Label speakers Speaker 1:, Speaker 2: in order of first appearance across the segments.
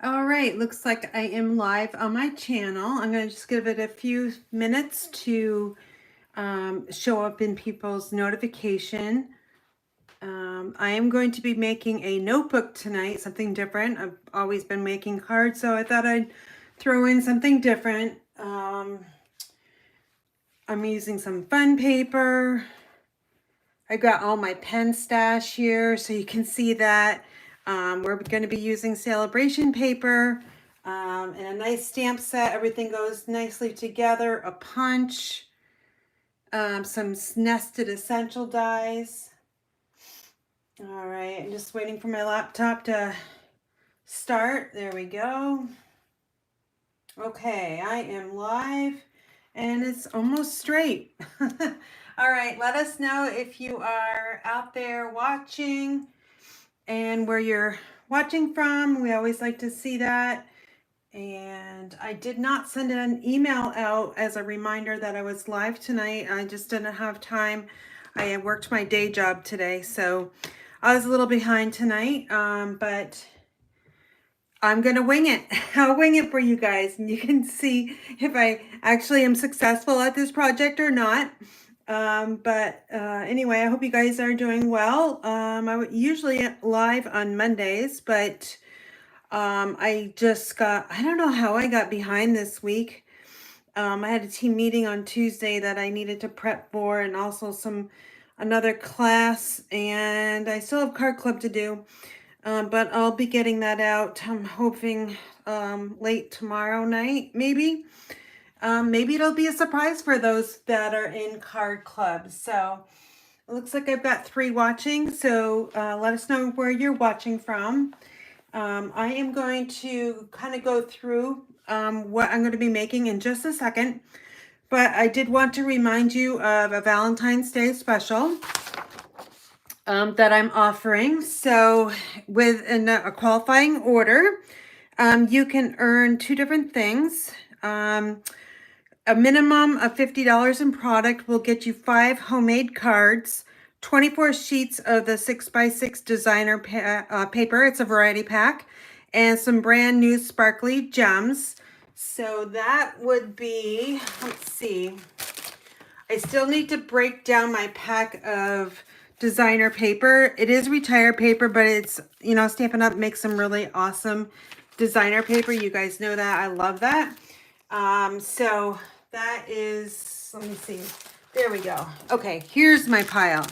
Speaker 1: All right, looks like I am live on my channel. I'm going to just give it a few minutes to show up in people's notification. I am going to be making a notebook tonight, something different. I've always been making cards, so I thought I'd throw in something different. I'm using some fun paper. I got all my pen stash here, so you can see that. We're going to be using celebration paper and a nice stamp set. Everything goes nicely together. A punch, some nested essential dies. All right, I'm just waiting for my laptop to start. There we go. Okay, I am live and it's almost straight. All right, let us know if you are out there watching and where you're watching from. We always like to see that. And I did not send an email out as a reminder that I was live tonight. I just didn't have time. I worked my day job today, so I was a little behind tonight, but I'm gonna wing it. I'll wing it for you guys, and you can see if I actually am successful at this project or not. Anyway, I hope you guys are doing well. I usually live on Mondays, but I don't know how I got behind this week. I had a team meeting on Tuesday that I needed to prep for, and also another class, and I still have card club to do. But I'll be getting that out. I'm hoping late tomorrow night, maybe. Maybe it'll be a surprise for those that are in card club. So it looks like I've got 3 watching. So let us know where you're watching from. I am going to kind of go through what I'm going to be making in just a second. But I did want to remind you of a Valentine's Day special that I'm offering. So with a qualifying order, you can earn 2 different things. A minimum of $50 in product will get you 5 homemade cards, 24 sheets of the 6x6 designer paper. It's a variety pack, and some brand new sparkly gems. So that would be, let's see, I still need to break down my pack of designer paper. It is retired paper, but it's, you know, Stampin' Up! Makes some really awesome designer paper. You guys know that. I love that. So that is, let me see. There we go. Okay, here's my pile.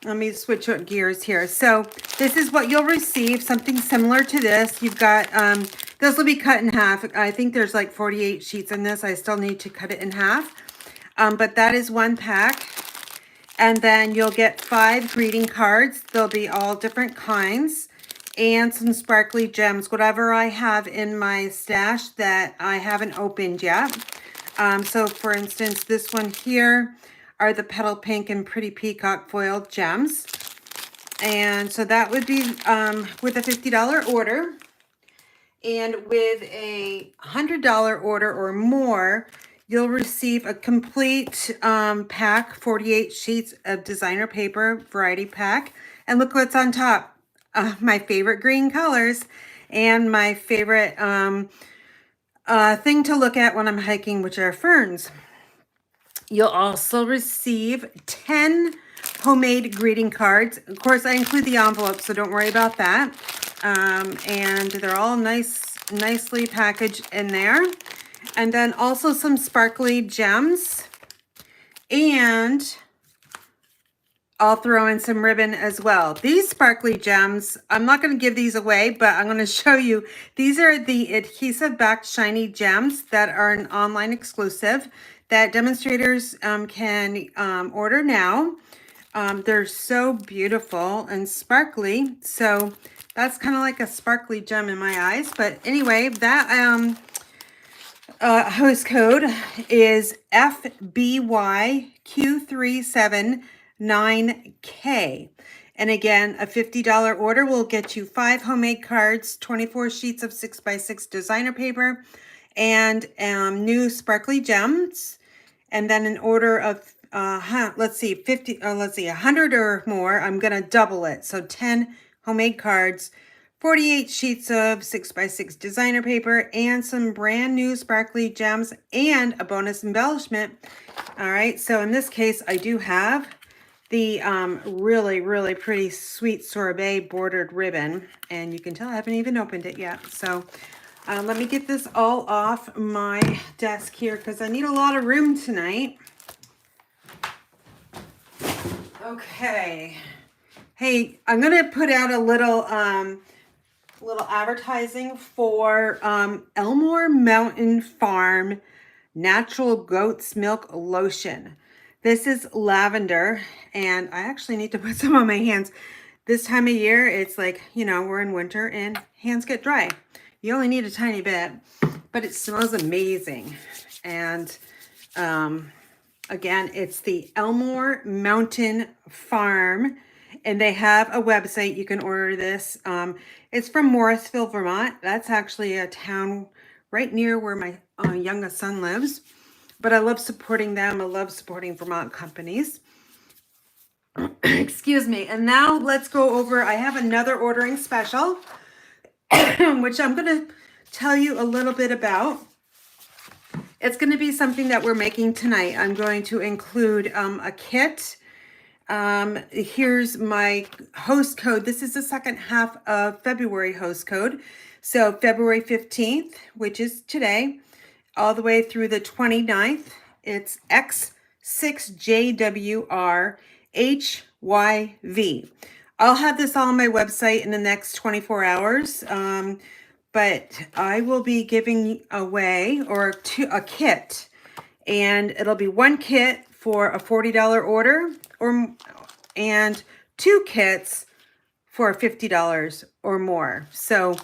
Speaker 1: Let me switch up gears here. So this is what you'll receive, something similar to this. You've got, this will be cut in half. I think there's like 48 sheets in this. I still need to cut it in half. But that is 1 pack. And then you'll get 5 greeting cards. They'll be all different kinds. And some sparkly gems, whatever I have in my stash that I haven't opened yet. So for instance, this one here are the Petal Pink and Pretty Peacock foiled gems. And so that would be with a $50 order. And with a $100 order or more, you'll receive a complete pack, 48 sheets of designer paper variety pack. And look what's on top. My favorite green colors and my favorite thing to look at when I'm hiking, which are ferns. You'll also receive 10 homemade greeting cards. Of course, I include the envelope, so don't worry about that. And they're all nicely packaged in there. And then also some sparkly gems. And I'll throw in some ribbon as well. These sparkly gems, I'm not going to give these away, but I'm going to show you. These are the adhesive backed shiny gems that are an online exclusive that demonstrators can order now. They're so beautiful and sparkly. So that's kind of like a sparkly gem in my eyes. But anyway, that host code is FBYQ379K. And again, a $50 order will get you 5 homemade cards, 24 sheets of 6x6 designer paper, and new sparkly gems. And then an order of, let's see, 100 or more, I'm going to double it. So 10 homemade cards 48 sheets of 6x6 designer paper, and some brand new sparkly gems and a bonus embellishment. All right, so in this case, I do have the really, really pretty sweet sorbet bordered ribbon, and you can tell I haven't even opened it yet. So let me get this all off my desk here because I need a lot of room tonight. Okay. Hey, I'm gonna put out a little advertising for Elmore Mountain Farm Natural Goat's Milk Lotion. This is lavender, and I actually need to put some on my hands. This time of year, it's like, you know, we're in winter and hands get dry. You only need a tiny bit, but it smells amazing. And again, it's the Elmore Mountain Farm, and they have a website. You can order this. It's from Morrisville, Vermont. That's actually a town right near where my youngest son lives. But I love supporting them. I love supporting Vermont companies. Excuse me. And now let's go over, I have another ordering special, which I'm going to tell you a little bit about. It's going to be something that we're making tonight. I'm going to include a kit. Here's my host code. This is the second half of February host code. So February 15th, which is today, all the way through the 29th, it's X6JWRHYV. I'll have this all on my website in the next 24 hours. But I will be giving away a kit, and it'll be one kit for a $40 order, and two kits for $50 or more. So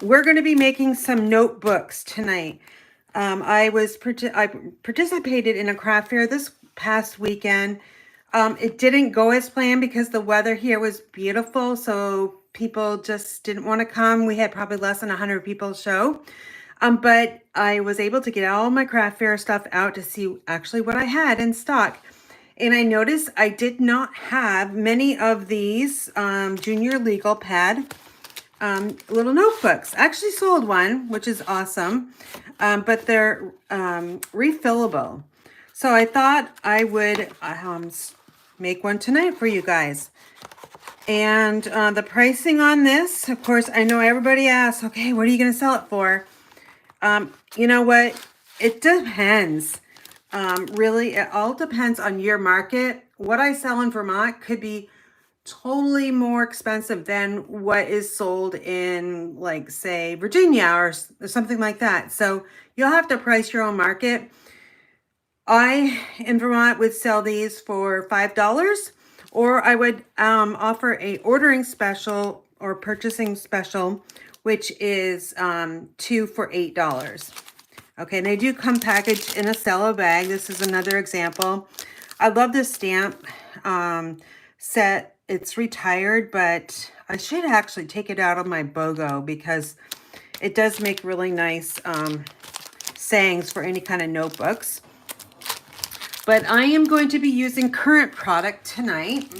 Speaker 1: we're going to be making some notebooks tonight. I participated in a craft fair this past weekend. It didn't go as planned because the weather here was beautiful, so people just didn't want to come. We had probably less than 100 people show. But I was able to get all my craft fair stuff out to see actually what I had in stock. And I noticed I did not have many of these junior legal pad little notebooks. I actually sold one, which is awesome, but they're refillable. So I thought I would make one tonight for you guys. And the pricing on this, of course, I know everybody asks, okay, what are you going to sell it for? You know what? It depends. Really, it all depends on your market. What I sell in Vermont could be totally more expensive than what is sold in, like, say, Virginia or something like that. So you'll have to price your own market. I, in Vermont, would sell these for $5, or I would offer a ordering special or purchasing special, which is 2 for $8. Okay, and they do come packaged in a cello bag. This is another example. I love this stamp set. It's retired, but I should actually take it out of my BOGO because it does make really nice sayings for any kind of notebooks. But I am going to be using current product tonight,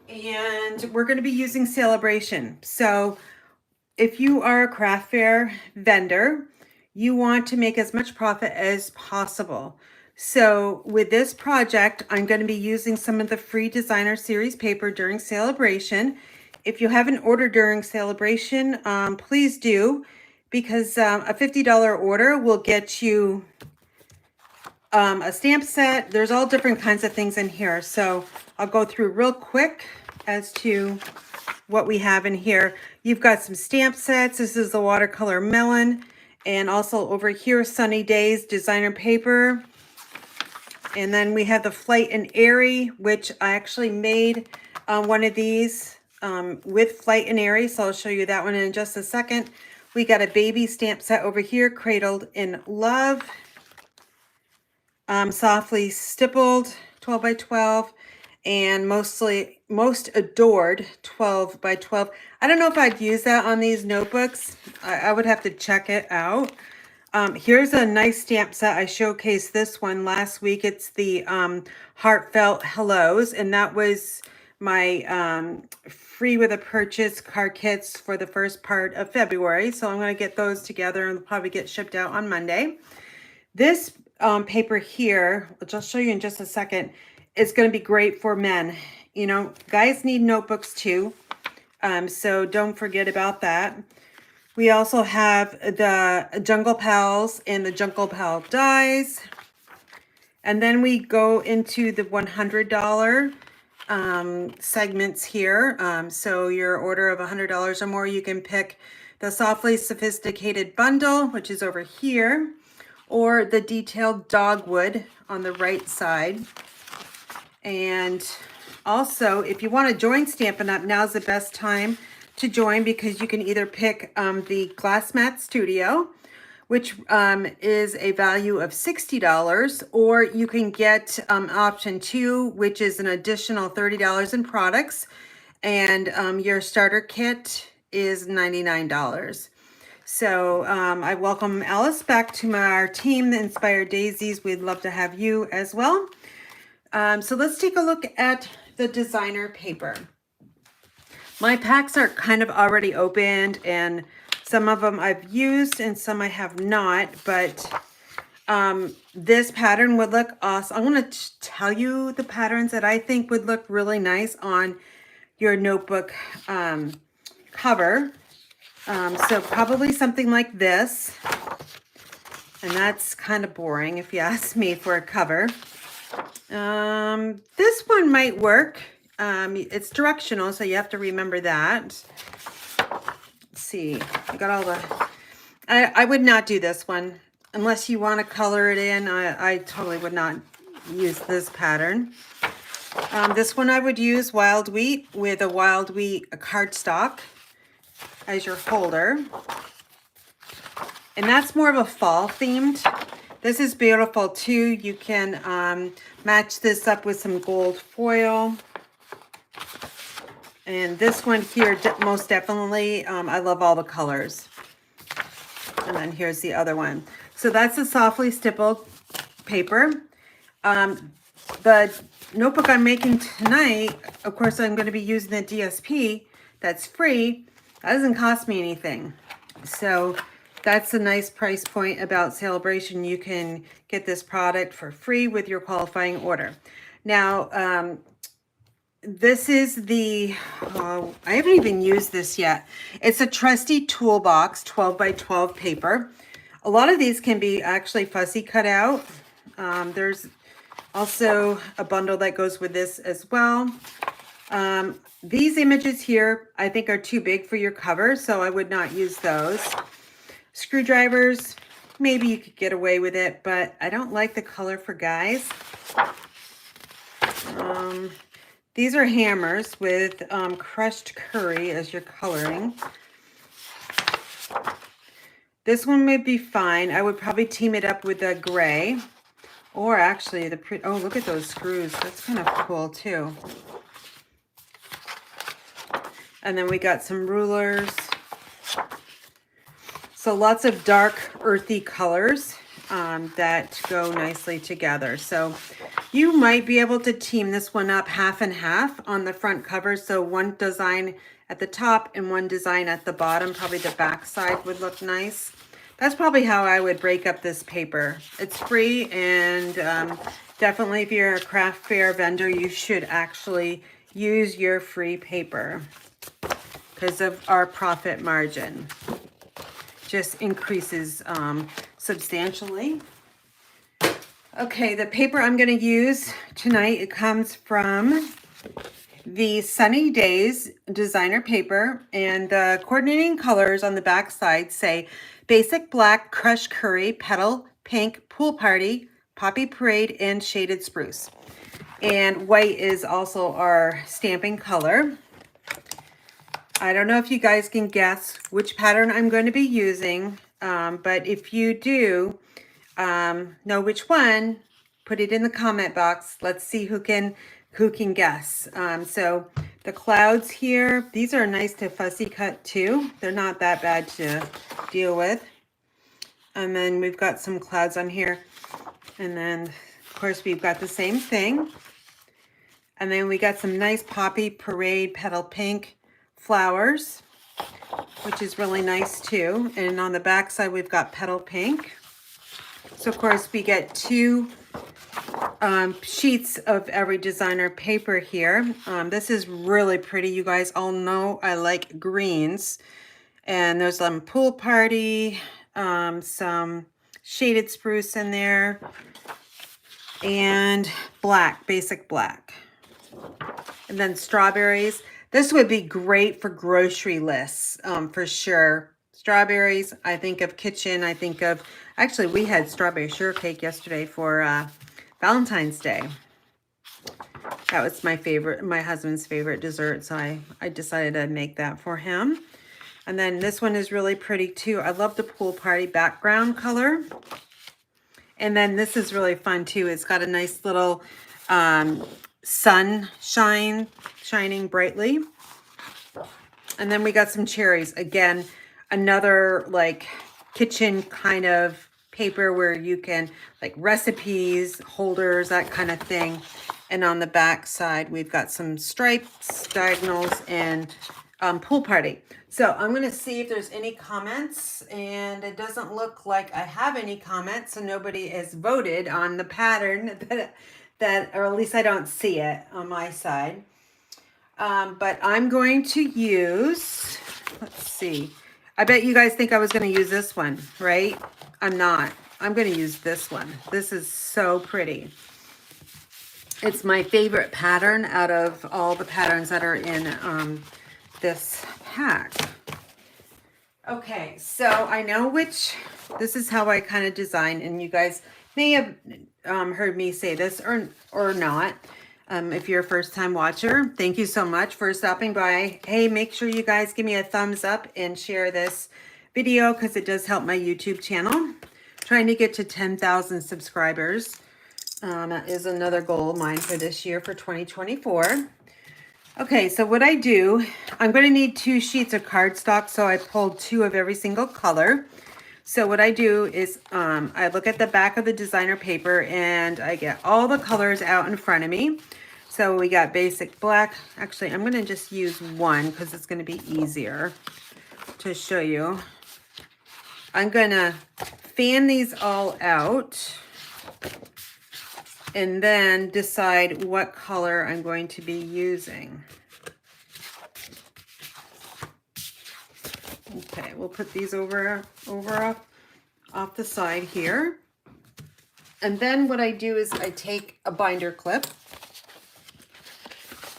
Speaker 1: and we're going to be using Celebration. So if you are a craft fair vendor, you want to make as much profit as possible. So with this project, I'm going to be using some of the free designer series paper during Celebration. If you haven't ordered during Celebration, please do, because a $50 order will get you a stamp set. There's all different kinds of things in here. So I'll go through real quick as to what we have in here. You've got some stamp sets. This is the watercolor melon. And also over here, Sunny Days designer paper. And then we have the Flight and Airy, which I actually made one of these with Flight and Airy. So I'll show you that one in just a second. We got a baby stamp set over here, Cradled in Love. Softly Stippled, 12 by 12. And Most Adored, 12 by 12. I don't know if I'd use that on these notebooks. I would have to check it out. Here's a nice stamp set. I showcased this one last week. It's the Heartfelt Hellos, and that was my free with a purchase card kits for the first part of February. So I'm going to get those together and probably get shipped out on Monday. This paper here, which I'll show you in just a second, is going to be great for men. You know, guys need notebooks too. So don't forget about that. We also have the Jungle Pals and the Jungle Pal dies. And then we go into the $100 segments here. So your order of $100 or more, you can pick the Softly Sophisticated Bundle, which is over here, or the Detailed Dogwood on the right side. And also, if you want to join Stampin' Up, now's the best time to join, because you can either pick the Glass Mat Studio, which is a value of $60, or you can get option 2, which is an additional $30 in products, and your starter kit is $99. So I welcome Alice back to our team, the Inspired Daisies. We'd love to have you as well. So let's take a look at the designer paper. My packs are kind of already opened, and some of them I've used and some I have not, but this pattern would look awesome. I'm going to tell you the patterns that I think would look really nice on your notebook cover. So probably something like this, and that's kind of boring if you ask me for a cover. This one might work. It's directional, so you have to remember that. Let's see, I got all the, I would not do this one unless you want to color it in. I totally would not use this pattern. This one I would use Wild Wheat with a Wild Wheat cardstock as your holder. And that's more of a fall themed. This is beautiful too. You can match this up with some gold foil. And this one here, most definitely, I love all the colors. And then here's the other one. So that's a softly stippled paper. The notebook I'm making tonight, of course, I'm going to be using the DSP. That's free. That doesn't cost me anything. So that's a nice price point about Celebration. You can get this product for free with your qualifying order. Now, this is the, I haven't even used this yet. It's a trusty toolbox 12 by 12 paper. A lot of these can be actually fussy cut out. There's also a bundle that goes with this as well. These images here, I think, are too big for your cover, so I would not use those. Screwdrivers, maybe you could get away with it, but I don't like the color for guys. These are hammers with crushed curry as your coloring. This one may be fine. I would probably team it up with a gray, or actually the oh, look at those screws. That's kind of cool too. And then we got some rulers. So lots of dark earthy colors that go nicely together. So you might be able to team this one up half and half on the front cover. So one design at the top and one design at the bottom. Probably the back side would look nice. That's probably how I would break up this paper. It's free, and definitely if you're a craft fair vendor, you should actually use your free paper because of our profit margin. Just increases substantially. Okay, the paper I'm going to use tonight, it comes from the Sunny Days designer paper, and the coordinating colors on the back side say Basic Black, Crushed Curry, Petal, Pink, Pool Party, Poppy Parade, and Shaded Spruce. And white is also our stamping color. I don't know if you guys can guess which pattern I'm going to be using, but if you do know which one, put it in the comment box. Let's see who can guess. So the clouds here, these are nice to fussy cut too. They're not that bad to deal with. And then we've got some clouds on here. And then, of course, we've got the same thing. And then we got some nice Poppy Parade Petal Pink flowers, which is really nice too. And on the back side, we've got Petal Pink. So of course we get two sheets of every designer paper here. This is really pretty. You guys all know I like greens. And there's some Pool Party, some shaded spruce in there, and black, basic black. And then strawberries. This would be great for grocery lists, for sure. Strawberries, I think of kitchen, I think of, actually we had strawberry shortcake yesterday for Valentine's Day. That was my favorite, my husband's favorite dessert, so I decided to make that for him. And then this one is really pretty too. I love the Pool Party background color. And then this is really fun too. It's got a nice little sun shining brightly. And then we got some cherries. Again, another like kitchen kind of paper where you can like recipes, holders, that kind of thing. And on the back side, we've got some stripes, diagonals, and Pool Party. So I'm going to see if there's any comments, and it doesn't look like I have any comments, so nobody has voted on the pattern that, or at least I don't see it on my side. But I'm going to use, let's see. I bet you guys think I was going to use this one, right? I'm not. I'm going to use this one. This is so pretty. It's my favorite pattern out of all the patterns that are in this pack. Okay, so I know which, this is how I kind of design, and you guys may have heard me say this or not. If you're a first time watcher, thank you so much for stopping by. Hey, make sure you guys give me a thumbs up and share this video because it does help my YouTube channel. Trying to get to 10,000 subscribers. That is another goal of mine for this year, for 2024. Okay, so what I do, I'm going to need 2 sheets of cardstock, so I pulled 2 of every single color. So what I do is I look at the back of the designer paper and I get all the colors out in front of me. So we got basic black. Actually, I'm going to just use one because it's going to be easier to show you. I'm going to fan these all out and then decide what color I'm going to be using. Okay, we'll put these over off the side here. And then what I do is I take a binder clip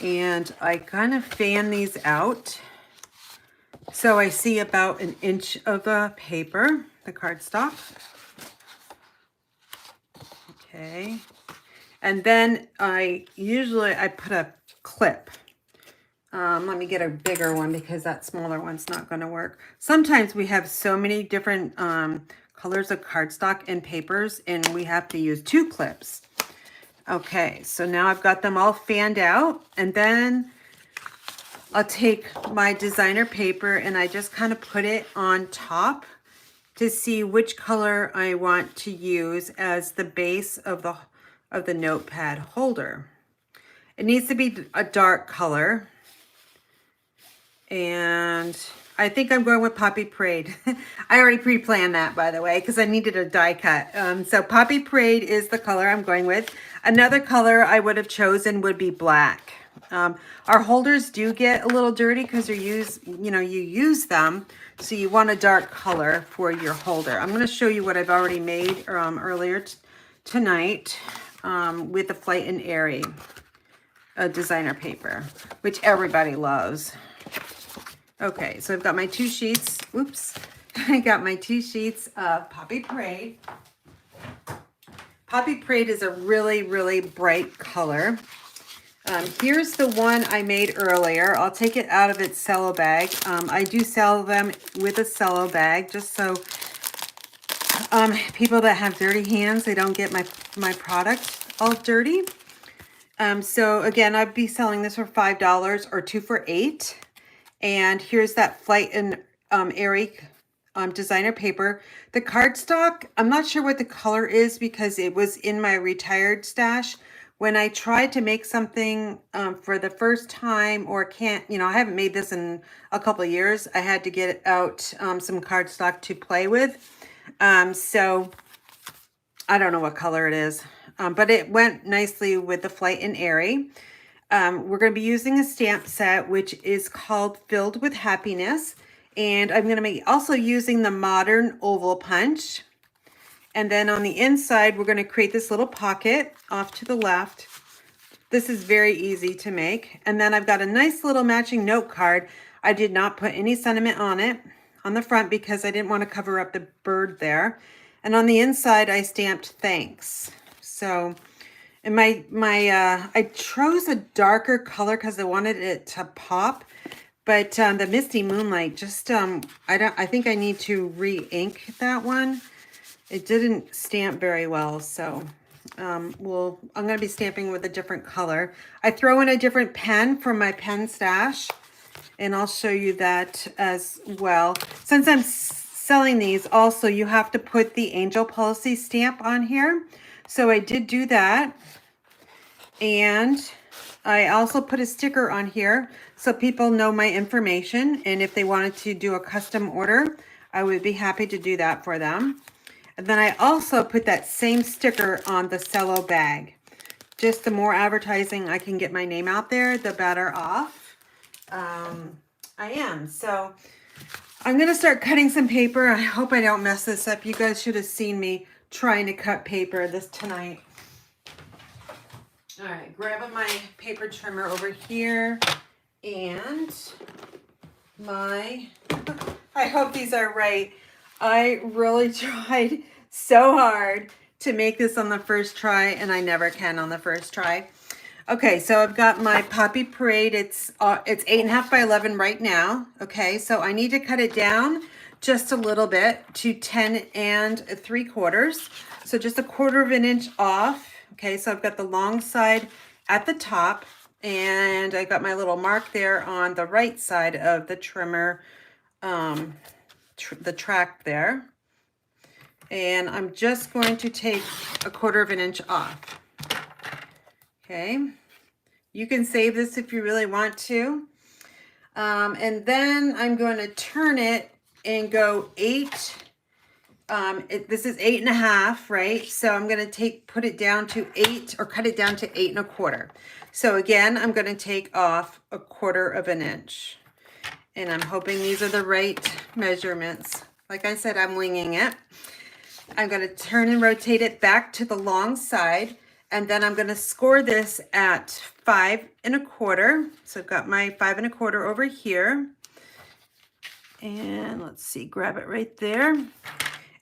Speaker 1: and I kind of fan these out. So I see about 1 inch of the paper, the cardstock. Okay. And then I put a clip. Let me get a bigger one because that smaller one's not going to work. Sometimes we have so many different colors of cardstock and papers, and we have to use 2 clips. Okay, so now I've got them all fanned out, and then I'll take my designer paper and I just kind of put it on top to see which color I want to use as the base of the notepad holder. It needs to be a dark color. And I think I'm going with Poppy Parade. I already pre-planned that, by the way, because I needed a die cut. So Poppy Parade is the color I'm going with. Another color I would have chosen would be black. Our holders do get a little dirty because you use them. So you want a dark color for your holder. I'm going to show you what I've already made earlier tonight with the Flight and Airy designer paper, which everybody loves. Okay, so I've got my 2 sheets. Oops. I got my 2 sheets of Poppy Parade. Poppy Parade is a really, really bright color. Here's the one I made earlier. I'll take it out of its cello bag. I do sell them with a cello bag just so people that have dirty hands, they don't get my product all dirty. So again, I'd be selling this for $5 or 2 for $8. And here's that Flight and Airy designer paper. The cardstock, I'm not sure what the color is because it was in my retired stash when I tried to make something for the first time, or can't, you know, I haven't made this in a couple of years. I had to get out some cardstock to play with. So I don't know what color it is, but it went nicely with the Flight and Airy. We're going to be using a stamp set, which is called Filled with Happiness. And I'm going to be also using the Modern Oval Punch. And then on the inside, we're going to create this little pocket off to the left. This is very easy to make. And then I've got a nice little matching note card. I did not put any sentiment on it on the front because I didn't want to cover up the bird there. And on the inside, I stamped thanks. So, and I chose a darker color because I wanted it to pop. But the Misty Moonlight, just I think I need to re-ink that one. It didn't stamp very well, so I'm going to be stamping with a different color. I throw in a different pen from my pen stash, and I'll show you that as well. Since I'm selling these, also you have to put the Angel Policy stamp on here. So I did do that, and I also put a sticker on here so people know my information, and if they wanted to do a custom order, I would be happy to do that for them. And then I also put that same sticker on the cello bag. Just the more advertising I can get my name out there, the better off I am. So I'm going to start cutting some paper. I hope I don't mess this up. You guys should have seen me trying to cut paper tonight. All right, grabbing my paper trimmer over here, and I hope these are right. I really tried so hard to make this on the first try, and I never can on the first try. Okay, so I've got my Poppy Parade. It's 8.5 by 11 right now. Okay, so I need to cut it down just a little bit to 10 3/4. So just 1/4 of an inch off. Okay, so I've got the long side at the top, and I got my little mark there on the right side of the trimmer, the track there. And I'm just going to take 1/4 of an inch off. Okay, you can save this if you really want to. And then I'm going to turn it and go 8. This is 8.5, right? So I'm going to put it down to 8, or cut it down to 8 1/4. So again, I'm going to take off 1/4 of an inch. And I'm hoping these are the right measurements. Like I said, I'm winging it. I'm going to turn and rotate it back to the long side. And then I'm going to score this at 5 1/4. So I've got my 5 1/4 over here. And let's see, grab it right there.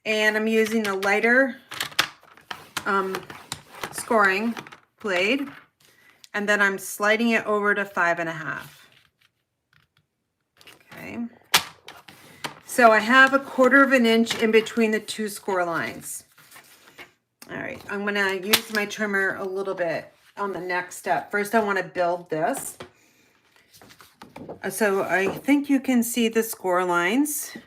Speaker 1: And I'm using a lighter scoring blade. And then I'm sliding it over to 5 1/2. Okay. So I have 1/4 of an inch in between the two score lines. All right, I'm going to use my trimmer a little bit on the next step. First, I want to build this. So I think you can see the score lines.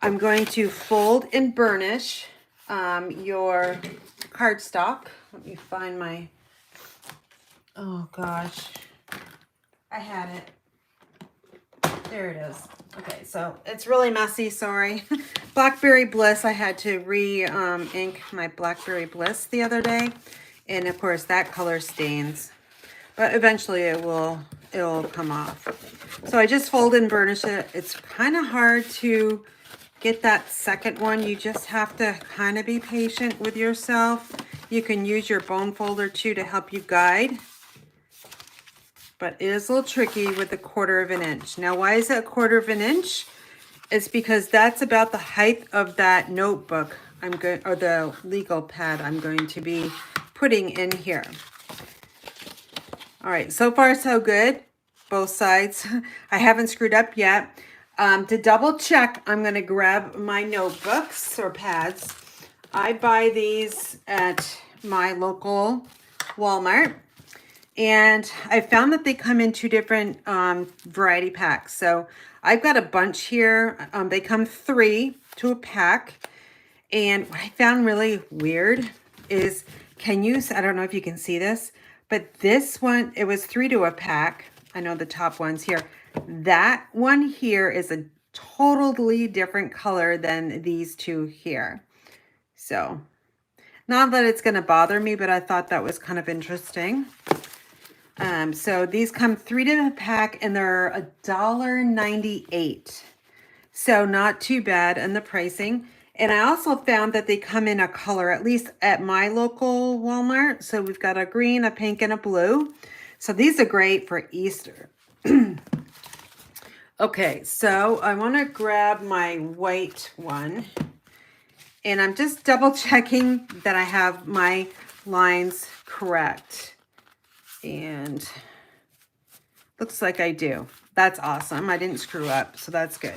Speaker 1: I'm going to fold and burnish your cardstock. Let me find my, oh gosh, I had it. There it is. Okay, so it's really messy, sorry. Blackberry Bliss, I had to re-ink my Blackberry Bliss the other day. And of course that color stains. But eventually it'll come off. So I just fold and burnish it. It's kind of hard to get that second one. You just have to kind of be patient with yourself. You can use your bone folder too to help you guide. But it is a little tricky with 1/4 of an inch. Now, why is it 1/4 of an inch? It's because that's about the height of that notebook or the legal pad I'm going to be putting in here. All right, so far so good, both sides. I haven't screwed up yet. To double check, I'm going to grab my notebooks or pads. I buy these at my local Walmart. And I found that they come in 2 different variety packs. So I've got a bunch here. They come 3 to a pack. And what I found really weird is can you, I don't know if you can see this, but this one, it was 3 to a pack. I know the top one's here. That one here is a totally different color than these two here. So, not that it's going to bother me, but I thought that was kind of interesting. So these come 3 to a pack and they're $1.98. So not too bad in the pricing. And I also found that they come in a color, at least at my local Walmart. So we've got a green, a pink, and a blue. So these are great for Easter. Okay, so I want to grab my white one. And I'm just double checking that I have my lines correct. And looks like I do. That's awesome. I didn't screw up, so that's good.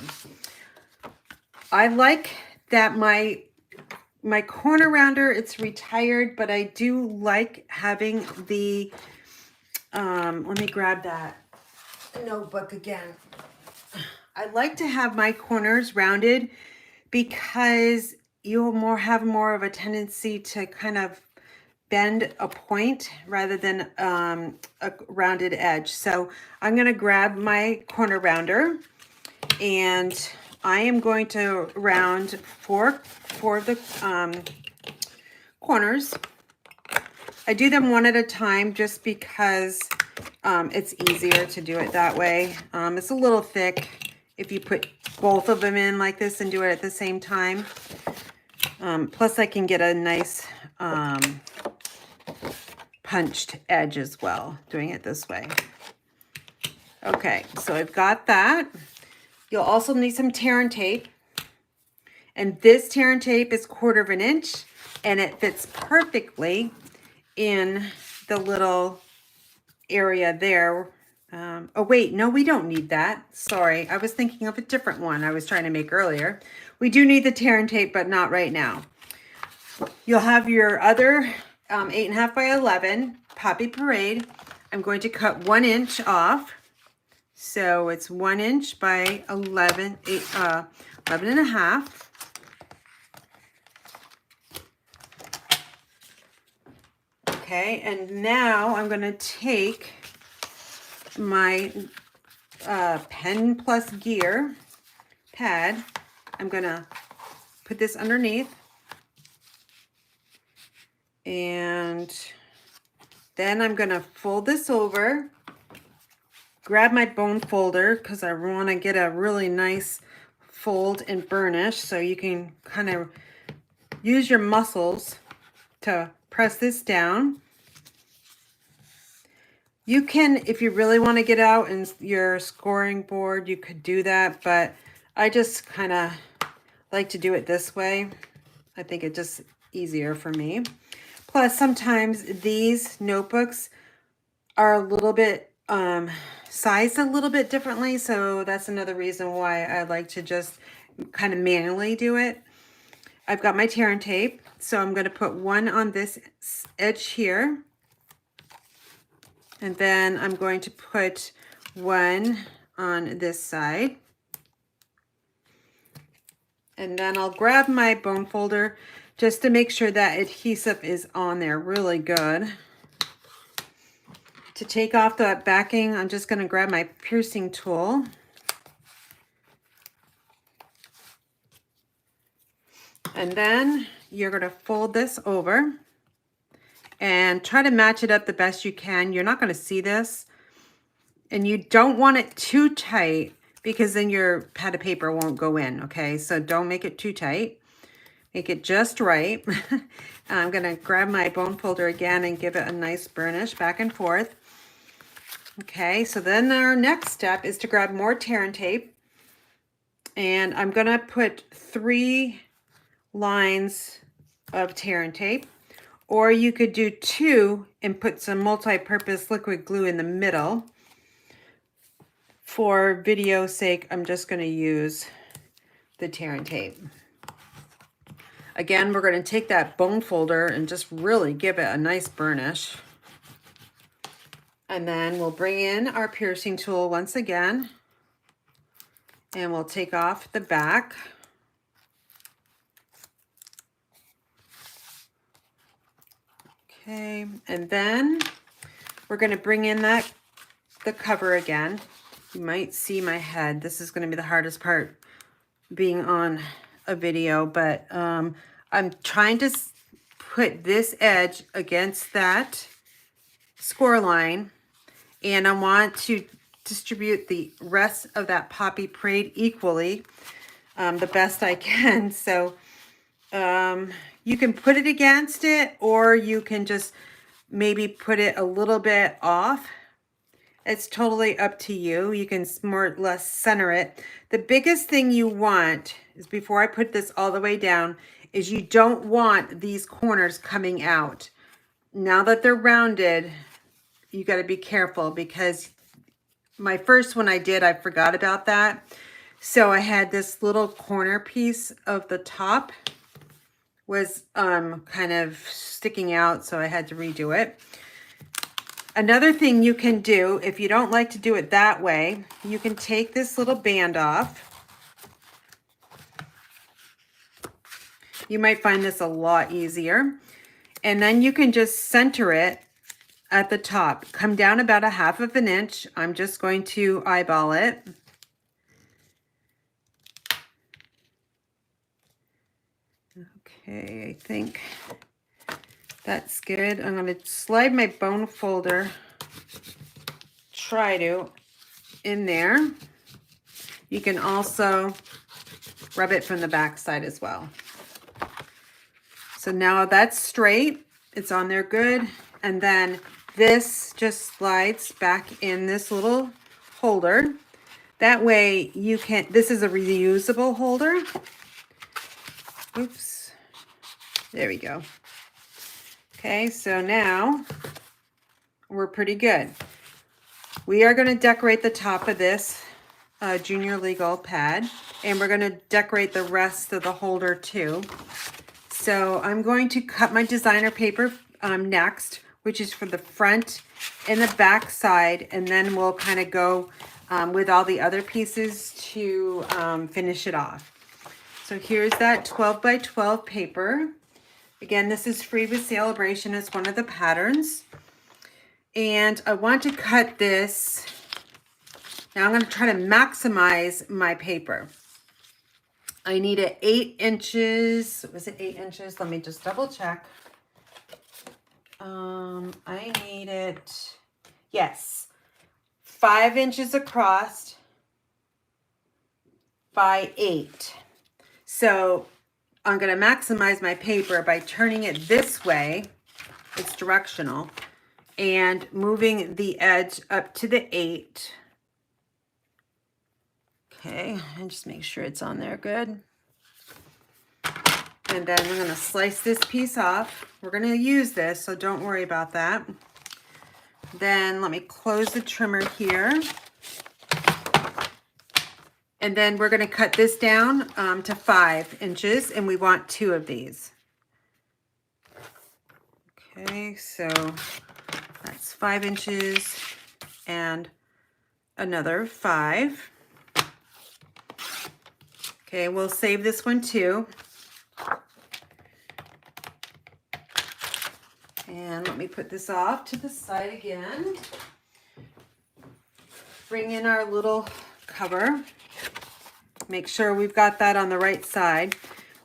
Speaker 1: I like that my corner rounder, it's retired, but I do like having the, let me grab that notebook again. I like to have my corners rounded because you'll have more of a tendency to kind of bend a point rather than a rounded edge. So I'm going to grab my corner rounder and I am going to round four of the corners. I do them one at a time just because it's easier to do it that way. It's a little thick if you put both of them in like this and do it at the same time. Plus I can get a nice punched edge as well doing it this way. Okay, so I've got that. You'll also need some tear and tape. And this tear and tape is 1/4 of an inch and it fits perfectly in the little area there. Oh wait, no, we don't need that. Sorry, I was thinking of a different one I was trying to make earlier. We do need the tear and tape, but not right now. You'll have your other 8.5 by 11 Poppy Parade. I'm going to cut 1 inch off. So it's 1 inch by 11 and a half. Okay, and now I'm going to take my pen plus gear pad. I'm going to put this underneath. And then I'm going to fold this over. Grab my bone folder because I want to get a really nice fold and burnish so you can kind of use your muscles to press this down. You can, if you really want to get out in your scoring board, you could do that, but I just kind of like to do it this way. I think it's just easier for me. Plus, sometimes these notebooks are a little bit sized a little bit differently, so that's another reason why I like to just kind of manually do it. I've got my tear and tape, so I'm going to put one on this edge here, and then I'm going to put one on this side, and then I'll grab my bone folder just to make sure that adhesive is on there really good. To take off the backing, I'm just going to grab my piercing tool. And then you're going to fold this over and try to match it up the best you can. You're not going to see this. And you don't want it too tight because then your pad of paper won't go in, okay? So don't make it too tight. Make it just right. I'm going to grab my bone folder again and give it a nice burnish back and forth. Okay, so then our next step is to grab more tear and tape. And I'm going to put 3 lines of tear and tape. Or you could do 2 and put some multi-purpose liquid glue in the middle. For video's sake, I'm just going to use the tear and tape. Again, we're going to take that bone folder and just really give it a nice burnish. And then we'll bring in our piercing tool once again. And we'll take off the back. Okay, and then we're going to bring in the cover again. You might see my head. This is going to be the hardest part being on a video, but I'm trying to put this edge against that score line, and I want to distribute the rest of that poppy parade equally, the best I can. So you can put it against it, or you can just maybe put it a little bit off. It's totally up to you. You can more or less center it. The biggest thing you want is, before I put this all the way down, is you don't want these corners coming out. Now that they're rounded, you got to be careful, because my first one I forgot about that. So I had this little corner piece of the top was kind of sticking out, so I had to redo it. Another thing you can do, if you don't like to do it that way, you can take this little band off. You might find this a lot easier. And then you can just center it at the top. Come down about 1/2 inch. I'm just going to eyeball it. Okay, I think that's good. I'm going to slide my bone folder, in there. You can also rub it from the back side as well. So now that's straight. It's on there good. And then this just slides back in this little holder. That way you can, this is a reusable holder. Oops. There we go. Okay, so now we're pretty good. We are going to decorate the top of this junior legal pad, and we're going to decorate the rest of the holder too. So I'm going to cut my designer paper next, which is for the front and the back side, and then we'll kind of go with all the other pieces to finish it off. So here's that 12 by 12 paper. Again, this is free with Celebration. It's one of the patterns. And I want to cut this. Now I'm going to try to maximize my paper. I need it 8 inches. Was it 8 inches? Let me just double check. I need it, yes, 5 inches across by 8. So I'm going to maximize my paper by turning it this way. It's directional. And moving the edge up to the 8. Okay, and just make sure it's on there good. And then we're going to slice this piece off. We're going to use this, so don't worry about that. Then let me close the trimmer here. And then we're going to cut this down to 5 inches, and we want 2 of these. Okay, so that's 5 inches and another 5. Okay, we'll save this one too. And let me put this off to the side again. Bring in our little cover. Make sure we've got that on the right side.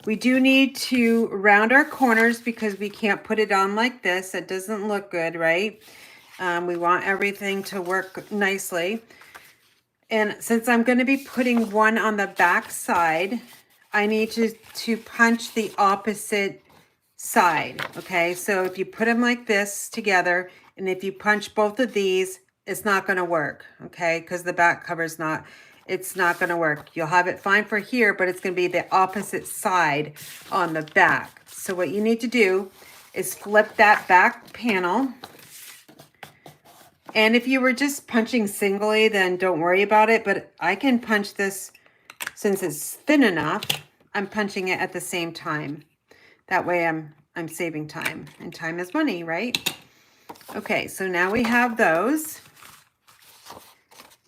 Speaker 1: We do need to round our corners because we can't put it on like this. It doesn't look good, right? We want everything to work nicely. And since I'm going to be putting one on the back side, I need to punch the opposite side. Okay, so if you put them like this together, and if you punch both of these, it's not going to work. Okay, because the back cover is not, it's not going to work. You'll have it fine for here, but it's going to be the opposite side on the back. So what you need to do is flip that back panel. And if you were just punching singly, then don't worry about it. But I can punch this, since it's thin enough, I'm punching it at the same time. That way I'm saving time. And time is money, right? Okay, so now we have those.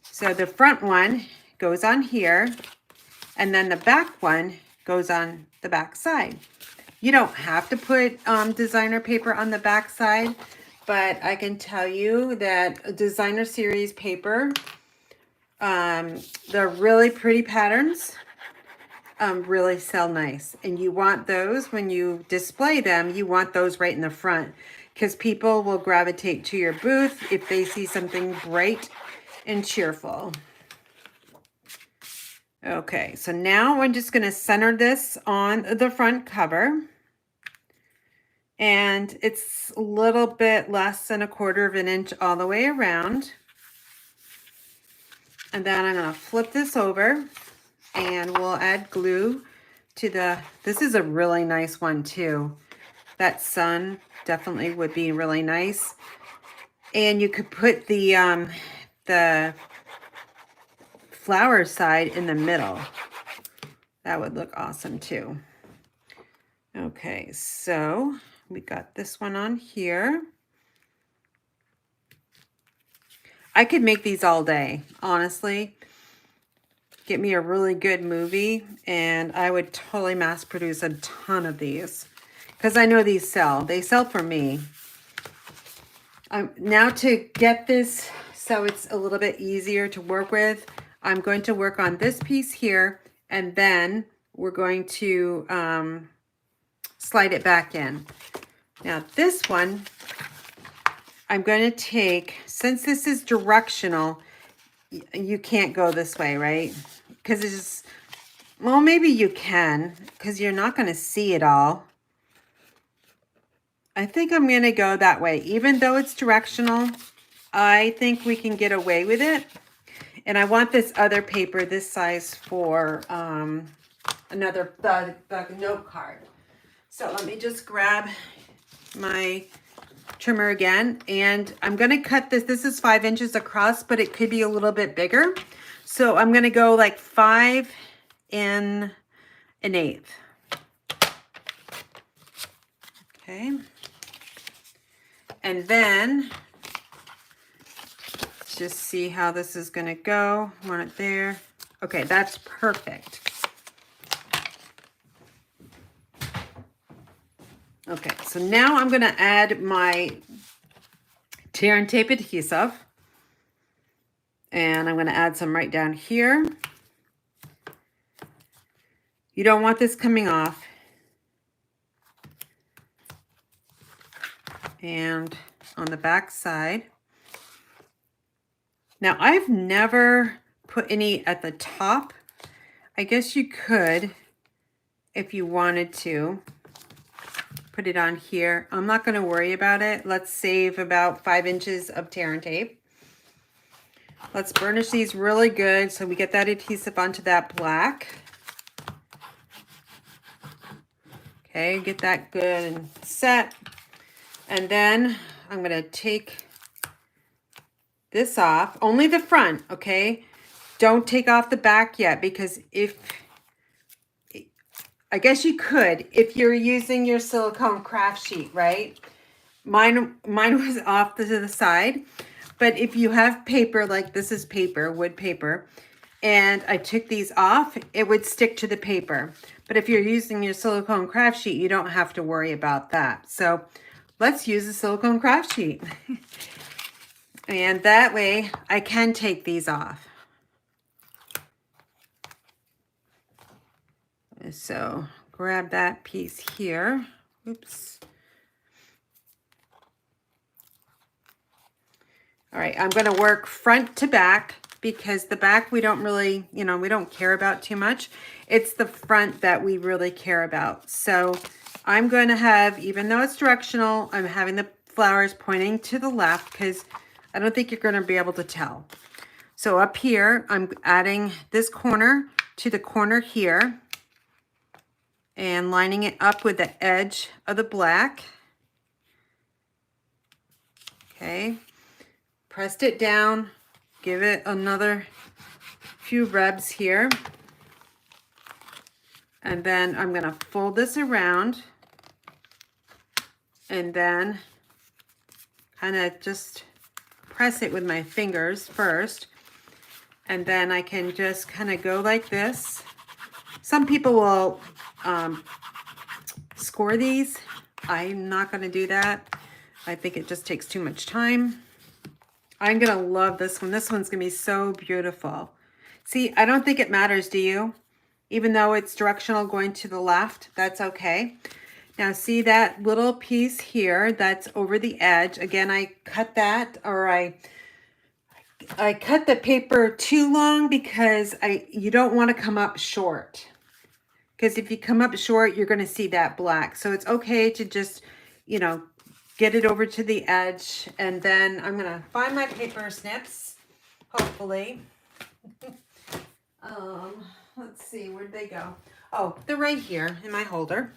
Speaker 1: So the front one goes on here, and then the back one goes on the back side. You don't have to put designer paper on the back side, but I can tell you that designer series paper, they're really pretty patterns, really sell nice. And you want those when you display them, you want those right in the front because people will gravitate to your booth if they see something bright and cheerful. Okay, so now I'm just going to center this on the front cover. And it's a little bit less than 1/4 of an inch all the way around. And then I'm going to flip this over and we'll add glue to this is a really nice one too. That sun definitely would be really nice. And you could put the flower side in the middle. That would look awesome too. Okay, so we got this one on here. I could make these all day, honestly. Get me a really good movie and I would totally mass produce a ton of these because I know these sell. They sell for me. Now to get this so it's a little bit easier to work with, I'm going to work on this piece here and then we're going to slide it back in. Now this one, I'm going to take, since this is directional, you can't go this way, right? Because it's just, well, maybe you can, because you're not going to see it all. I think I'm going to go that way. Even though it's directional, I think we can get away with it. And I want this other paper this size for the note card. So let me just grab my trimmer again, and I'm going to cut this. This is 5 inches across, but it could be a little bit bigger. So I'm going to go like 5 1/8. Okay. And then just see how this is going to go. Want it there. Okay, that's perfect. Okay, so now I'm going to add my tear and tape adhesive. And I'm going to add some right down here. You don't want this coming off. And on the back side. Now, I've never put any at the top. I guess you could, if you wanted to, put it on here. I'm not going to worry about it. Let's save about 5 inches of tear and tape. Let's burnish these really good so we get that adhesive onto that black. Okay, get that good and set. And then I'm going to take this off, only the front, okay? Don't take off the back yet, because I guess you could if you're using your silicone craft sheet, right? Mine was off to the side, but if you have paper, like this is paper, wood paper, and I took these off, it would stick to the paper. But if you're using your silicone craft sheet, you don't have to worry about that. So let's use a silicone craft sheet. And that way I can take these off. So grab that piece here. Oops. All right, I'm going to work front to back because the back we don't really, we don't care about too much. It's the front that we really care about. So I'm going to have, even though it's directional, I'm having the flowers pointing to the left because I don't think you're going to be able to tell. So up here, I'm adding this corner to the corner here and lining it up with the edge of the black. Okay. Pressed it down, give it another few rubs here. And then I'm going to fold this around and then kind of just press it with my fingers first. And then I can just kind of go like this. Some people will score these. I'm not going to do that. I think it just takes too much time. I'm going to love this one. This one's going to be so beautiful. See, I don't think it matters, do you? Even though it's directional going to the left, that's okay. Now see that little piece here that's over the edge. Again, I cut that, or I cut the paper too long because you don't want to come up short. Because if you come up short, you're going to see that black. So it's okay to just, you know, get it over to the edge. And then I'm going to find my paper snips, hopefully. Let's see, where'd they go? Oh, they're right here in my holder.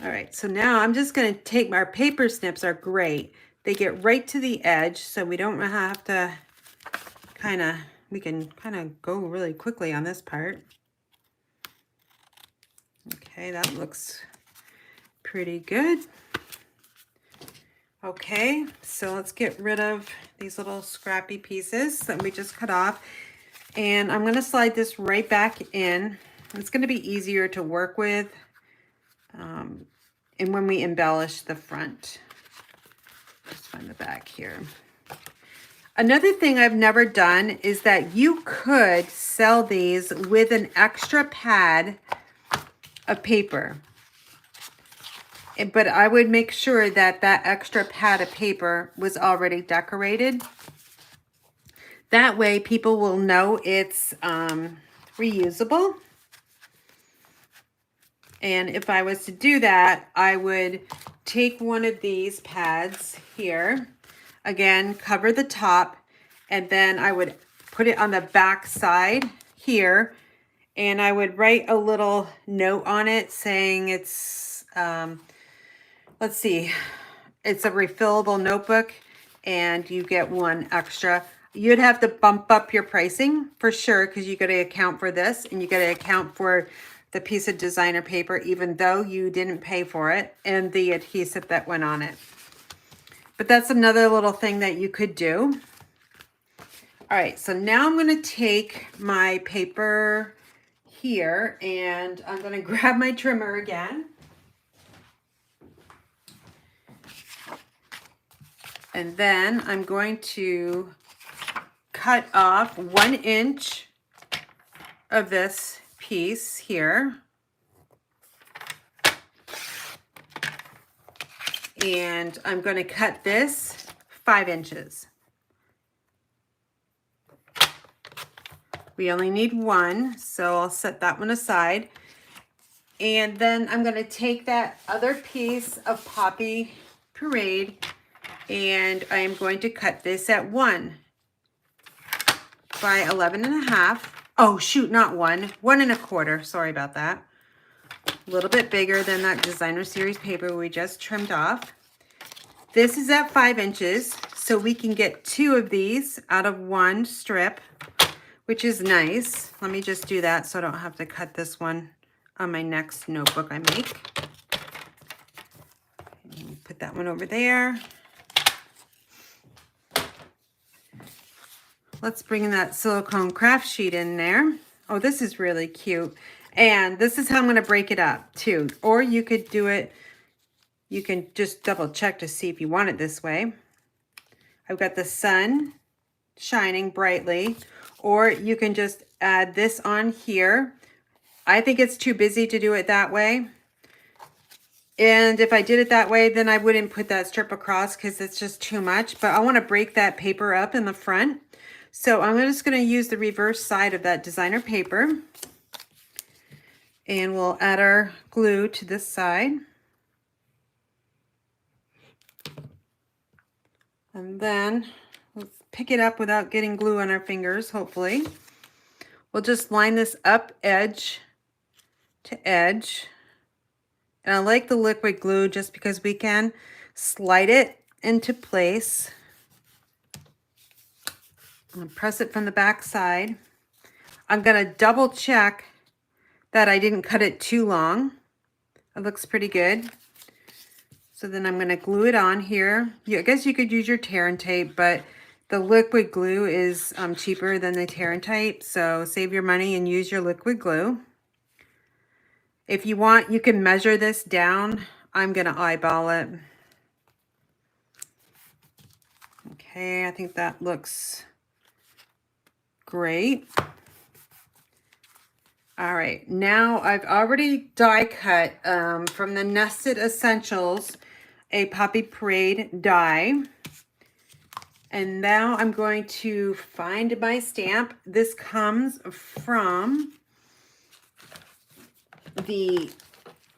Speaker 1: All right, so now I'm just going to take our paper snips are great. They get right to the edge, so we don't have to we can kind of go really quickly on this part. Okay, that looks pretty good. Okay, so let's get rid of these little scrappy pieces that we just cut off. And I'm going to slide this right back in. It's going to be easier to work with and when we embellish the front. Let's find the back here. Another thing I've never done is that you could sell these with an extra pad of paper. But I would make sure that that extra pad of paper was already decorated. That way people will know it's reusable. And if I was to do that, I would take one of these pads here, again, cover the top, and then I would put it on the back side here, and I would write a little note on it saying it's, let's see, it's a refillable notebook, and you get one extra. You'd have to bump up your pricing for sure, because you got to account for this, and you got to account for the piece of designer paper, even though you didn't pay for it, and the adhesive that went on it. But that's another little thing that you could do. All right, so now I'm going to take my paper here, and I'm going to grab my trimmer again. And then I'm going to cut off 1 inch of this piece here. And I'm going to cut this 5 inches. We only need 1, so I'll set that one aside. And then I'm going to take that other piece of Poppy Parade, and I am going to cut this at 1 by 11.5. Oh, shoot, not 1, 1 1/4. Sorry about that. A little bit bigger than that designer series paper we just trimmed off. This is at 5 inches, so we can get 2 of these out of 1 strip, which is nice. Let me just do that so I don't have to cut this one on my next notebook I make. Put that one over there. Let's bring that silicone craft sheet in there. Oh, this is really cute. And this is how I'm going to break it up too. Or you could do it, you can just double check to see if you want it this way. I've got the sun shining brightly, or you can just add this on here. I think it's too busy to do it that way. And if I did it that way, then I wouldn't put that strip across because it's just too much. But I want to break that paper up in the front. So I'm just going to use the reverse side of that designer paper. And we'll add our glue to this side. And then let's pick it up without getting glue on our fingers, hopefully. We'll just line this up edge to edge. And I like the liquid glue just because we can slide it into place. I'm going to press it from the back side. I'm going to double check that I didn't cut it too long. It looks pretty good. So then I'm going to glue it on here. I guess you could use your tear and tape, but the liquid glue is cheaper than the tear and tape. So save your money and use your liquid glue. If you want, you can measure this down. I'm going to eyeball it. Okay, I think that looks great. All right, now I've already die cut from the Nested Essentials, a Poppy Parade die. And now I'm going to find my stamp. This comes from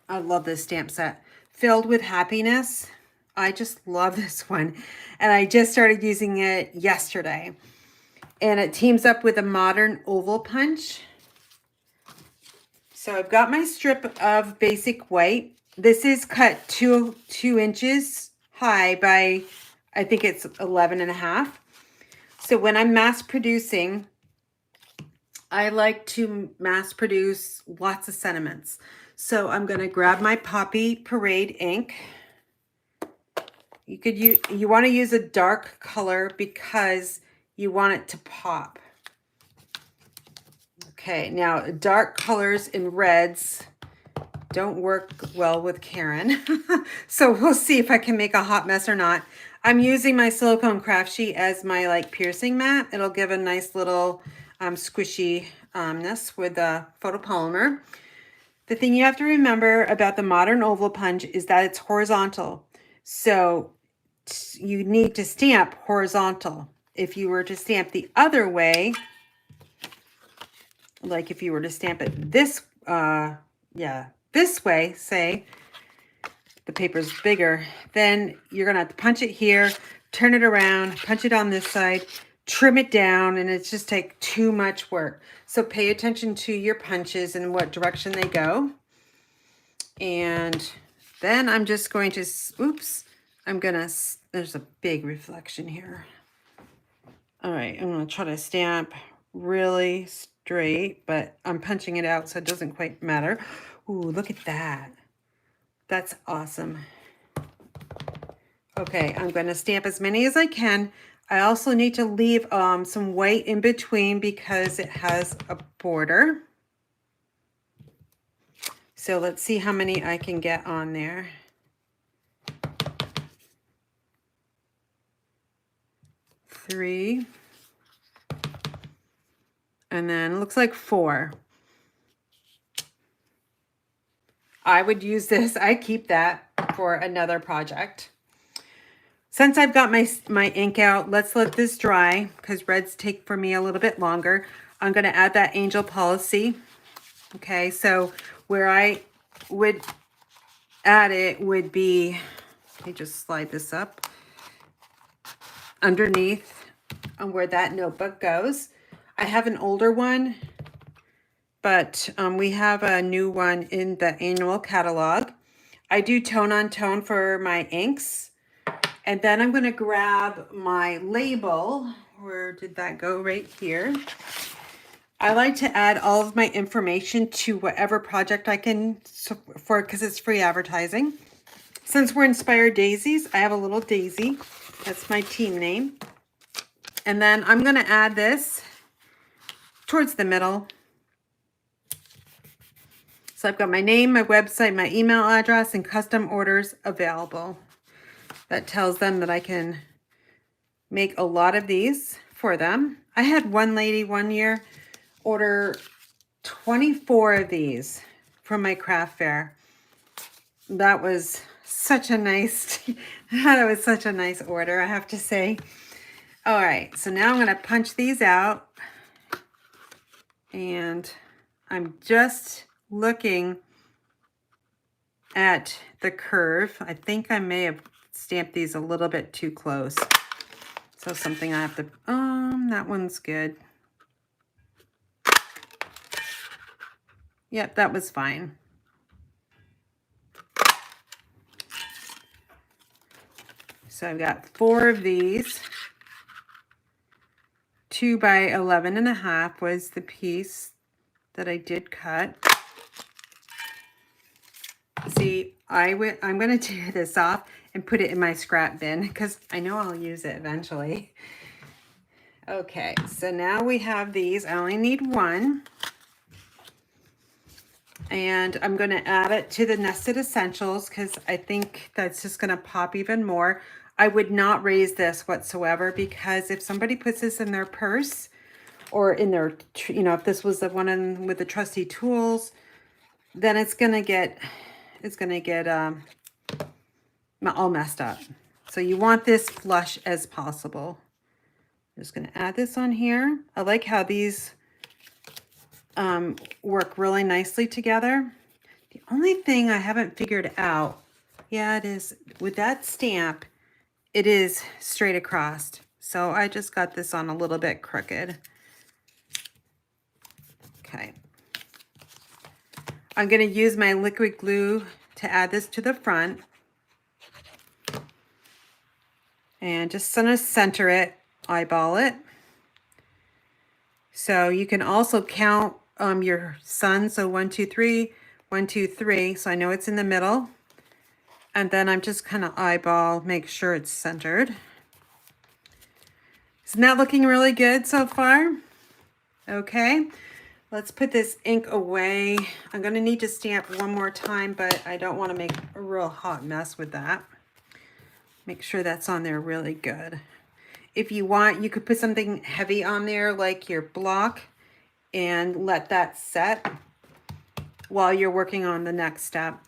Speaker 1: I love this stamp set, Filled with Happiness. I just love this one. And I just started using it yesterday. And it teams up with a modern oval punch. So I've got my strip of basic white. This is cut two inches high by, I think it's 11.5. So when I'm mass producing, I like to mass produce lots of sentiments. So I'm going to grab my Poppy Parade ink. You want to use a dark color because you want it to pop. Okay, now dark colors and reds don't work well with Karen. So we'll see if I can make a hot mess or not. I'm using my silicone craft sheet as my like piercing mat. It'll give a nice little squishy-ness with the photopolymer. The thing you have to remember about the modern oval punch is that it's horizontal. So you need to stamp horizontal. If you were to stamp the other way, like if you were to stamp it this way, say the paper's bigger, then you're gonna have to punch it here, turn it around, punch it on this side, trim it down, and it's just take too much work. So pay attention to your punches and what direction they go. And then I'm just going to, there's a big reflection here. All right, I'm gonna try to stamp really straight, but I'm punching it out so it doesn't quite matter. Ooh, look at that. That's awesome. Okay, I'm going to stamp as many as I can. I also need to leave some white in between because it has a border. So let's see how many I can get on there. Three. And then it looks like 4. I would use this. I keep that for another project. Since I've got my ink out, let's let this dry because reds take for me a little bit longer. I'm going to add that Angel Policy. Okay, so where I would add it would be, let me just slide this up, underneath on where that notebook goes. I have an older one, but we have a new one in the annual catalog. I do tone on tone for my inks. And then I'm going to grab my label. Where did that go? Right here. I like to add all of my information to whatever project I can because it's free advertising. Since we're Inspired Daisies, I have a little daisy. That's my team name. And then I'm going to add this towards the middle. So I've got my name, my website, my email address, and custom orders available. That tells them that I can make a lot of these for them. I had one lady one year order 24 of these from my craft fair. That was such a nice, that was such a nice order, I have to say. All right, so now I'm going to punch these out. And I'm just looking at the curve. I think I may have stamped these a little bit too close. So something I have to, that one's good. Yep, that was fine. So I've got 4 of these. 2 by 11.5 was the piece that I did cut. See, I'm going to tear this off and put it in my scrap bin because I know I'll use it eventually. Okay, so now we have these. I only need 1. And I'm going to add it to the Nested Essentials because I think that's just going to pop even more. I would not raise this whatsoever because if somebody puts this in their purse or in their, you know, if this was the one with the trusty tools, then it's going to get all messed up. So you want this flush as possible. I'm just going to add this on here. I like how these work really nicely together. The only thing I haven't figured out, yeah, it is with that stamp, it is straight across. So I just got this on a little bit crooked. Okay. I'm going to use my liquid glue to add this to the front. And just gonna center it, eyeball it. So you can also count your sun. So 1, 2, 3, 1, 2, 3. So I know it's in the middle. And then I'm just kind of eyeball, make sure it's centered. Isn't that looking really good so far? Okay, let's put this ink away. I'm gonna need to stamp one more time, but I don't wanna make a real hot mess with that. Make sure that's on there really good. If you want, you could put something heavy on there like your block and let that set while you're working on the next step.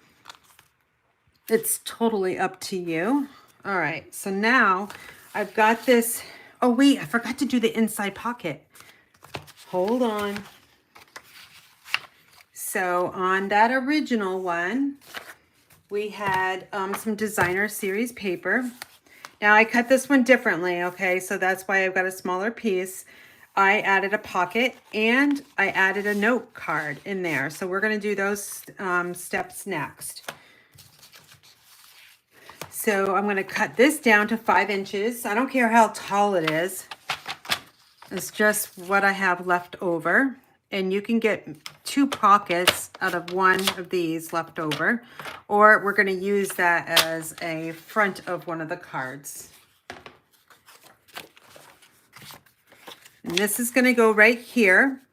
Speaker 1: It's totally up to you. All right, so now I've got this. Oh wait, I forgot to do the inside pocket. Hold on. So on that original one, we had some designer series paper. Now I cut this one differently, okay? So that's why I've got a smaller piece. I added a pocket and I added a note card in there. So we're gonna do those steps next. So I'm gonna cut this down to 5 inches. I don't care how tall it is. It's just what I have left over. And you can get 2 pockets out of one of these left over, or we're going to use that as a front of one of the cards. And this is going to go right here,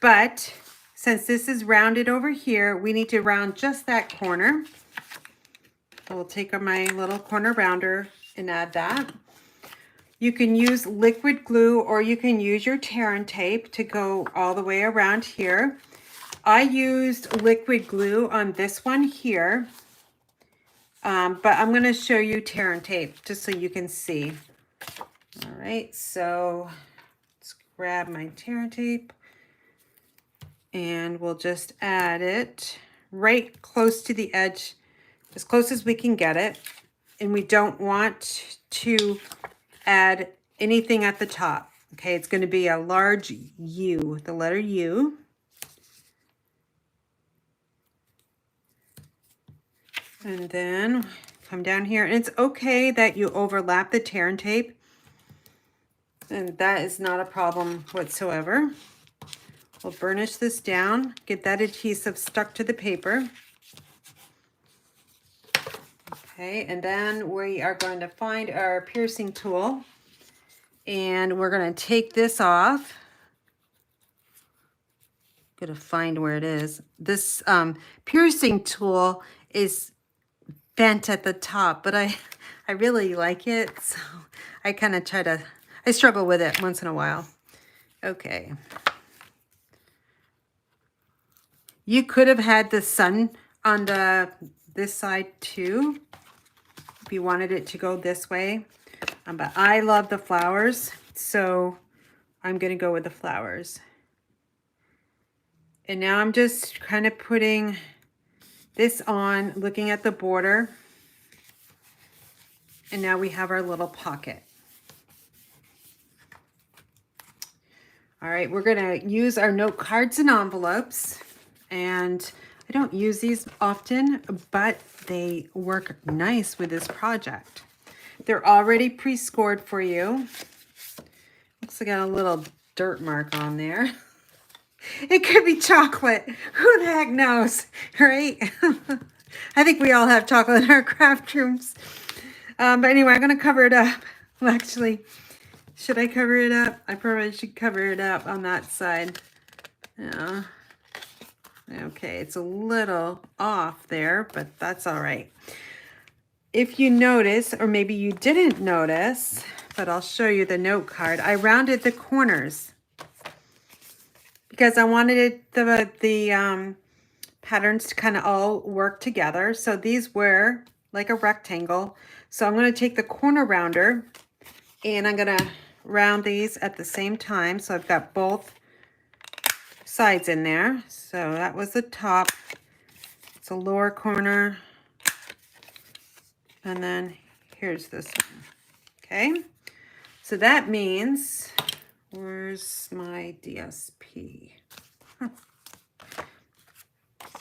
Speaker 1: but since this is rounded over here, we need to round just that corner. So we'll take my little corner rounder and add that. You can use liquid glue or you can use your tear and tape to go all the way around here. I used liquid glue on this one here, but I'm going to show you tear and tape just so you can see. All right, so let's grab my tear and tape and we'll just add it right close to the edge, as close as we can get it. And we don't want to add anything at the top. Okay, it's going to be a large U, the letter U. And then come down here, and it's okay that you overlap the tear and tape, and that is not a problem whatsoever. We'll burnish this down, get that adhesive stuck to the paper. Okay, and then we are going to find our piercing tool and we're going to take this off. Gotta find where it is. This piercing tool is bent at the top, but I really like it, so I kind of I struggle with it once in a while. Okay. You could have had the sun on this side too, if you wanted it to go this way. But I love the flowers, so I'm going to go with the flowers. And now I'm just kind of putting this on, looking at the border. And now we have our little pocket. All right, we're going to use our note cards and envelopes. And I don't use these often, but they work nice with this project. They're already pre-scored for you. Looks like I got a little dirt mark on there. It could be chocolate. Who the heck knows, right? I think we all have chocolate in our craft rooms. But anyway, I'm going to cover it up. Well, actually, should I cover it up? I probably should cover it up on that side. Yeah. Okay, it's a little off there, but that's all right. If you notice, or maybe you didn't notice, but I'll show you the note card, I rounded the corners because I wanted the patterns to kind of all work together. So these were like a rectangle. So I'm going to take the corner rounder and I'm going to round these at the same time. So I've got both sides in there. So that was the top. It's a lower corner. And then here's this one. Okay. So that means, where's my DSP?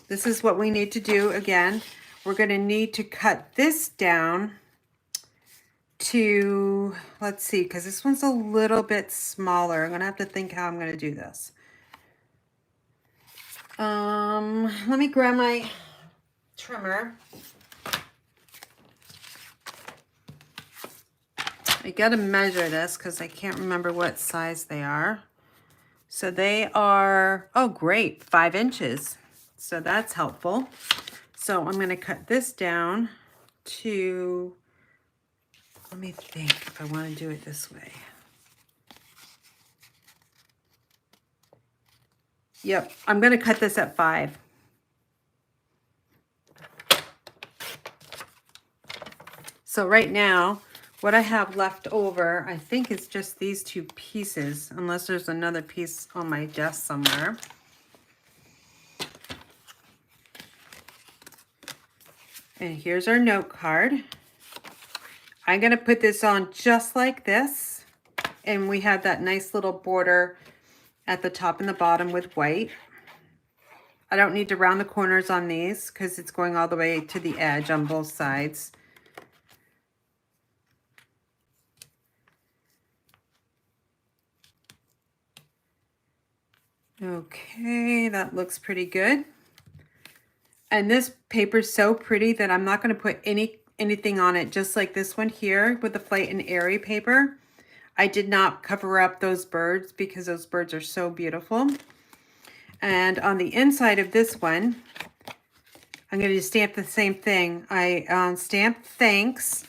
Speaker 1: This is what we need to do. Again, we're going to need to cut this down to, let's see, because this one's a little bit smaller. I'm going to have to think how I'm going to do this. Let me grab my trimmer. I got to measure this because I can't remember what size they are. So they are, oh great, 5 inches. So that's helpful. So I'm going to cut this down to, let me think if I want to do it this way. Yep, I'm going to cut this at 5. So right now, what I have left over, I think it's just these 2 pieces, unless there's another piece on my desk somewhere. And here's our note card. I'm going to put this on just like this. And we have that nice little border at the top and the bottom with white. I don't need to round the corners on these because it's going all the way to the edge on both sides. Okay, that looks pretty good. And this paper's so pretty that I'm not going to put anything on it, just like this one here with the Flight and Airy paper. I did not cover up those birds because those birds are so beautiful. And on the inside of this one, I'm going to stamp the same thing. I stamped thanks.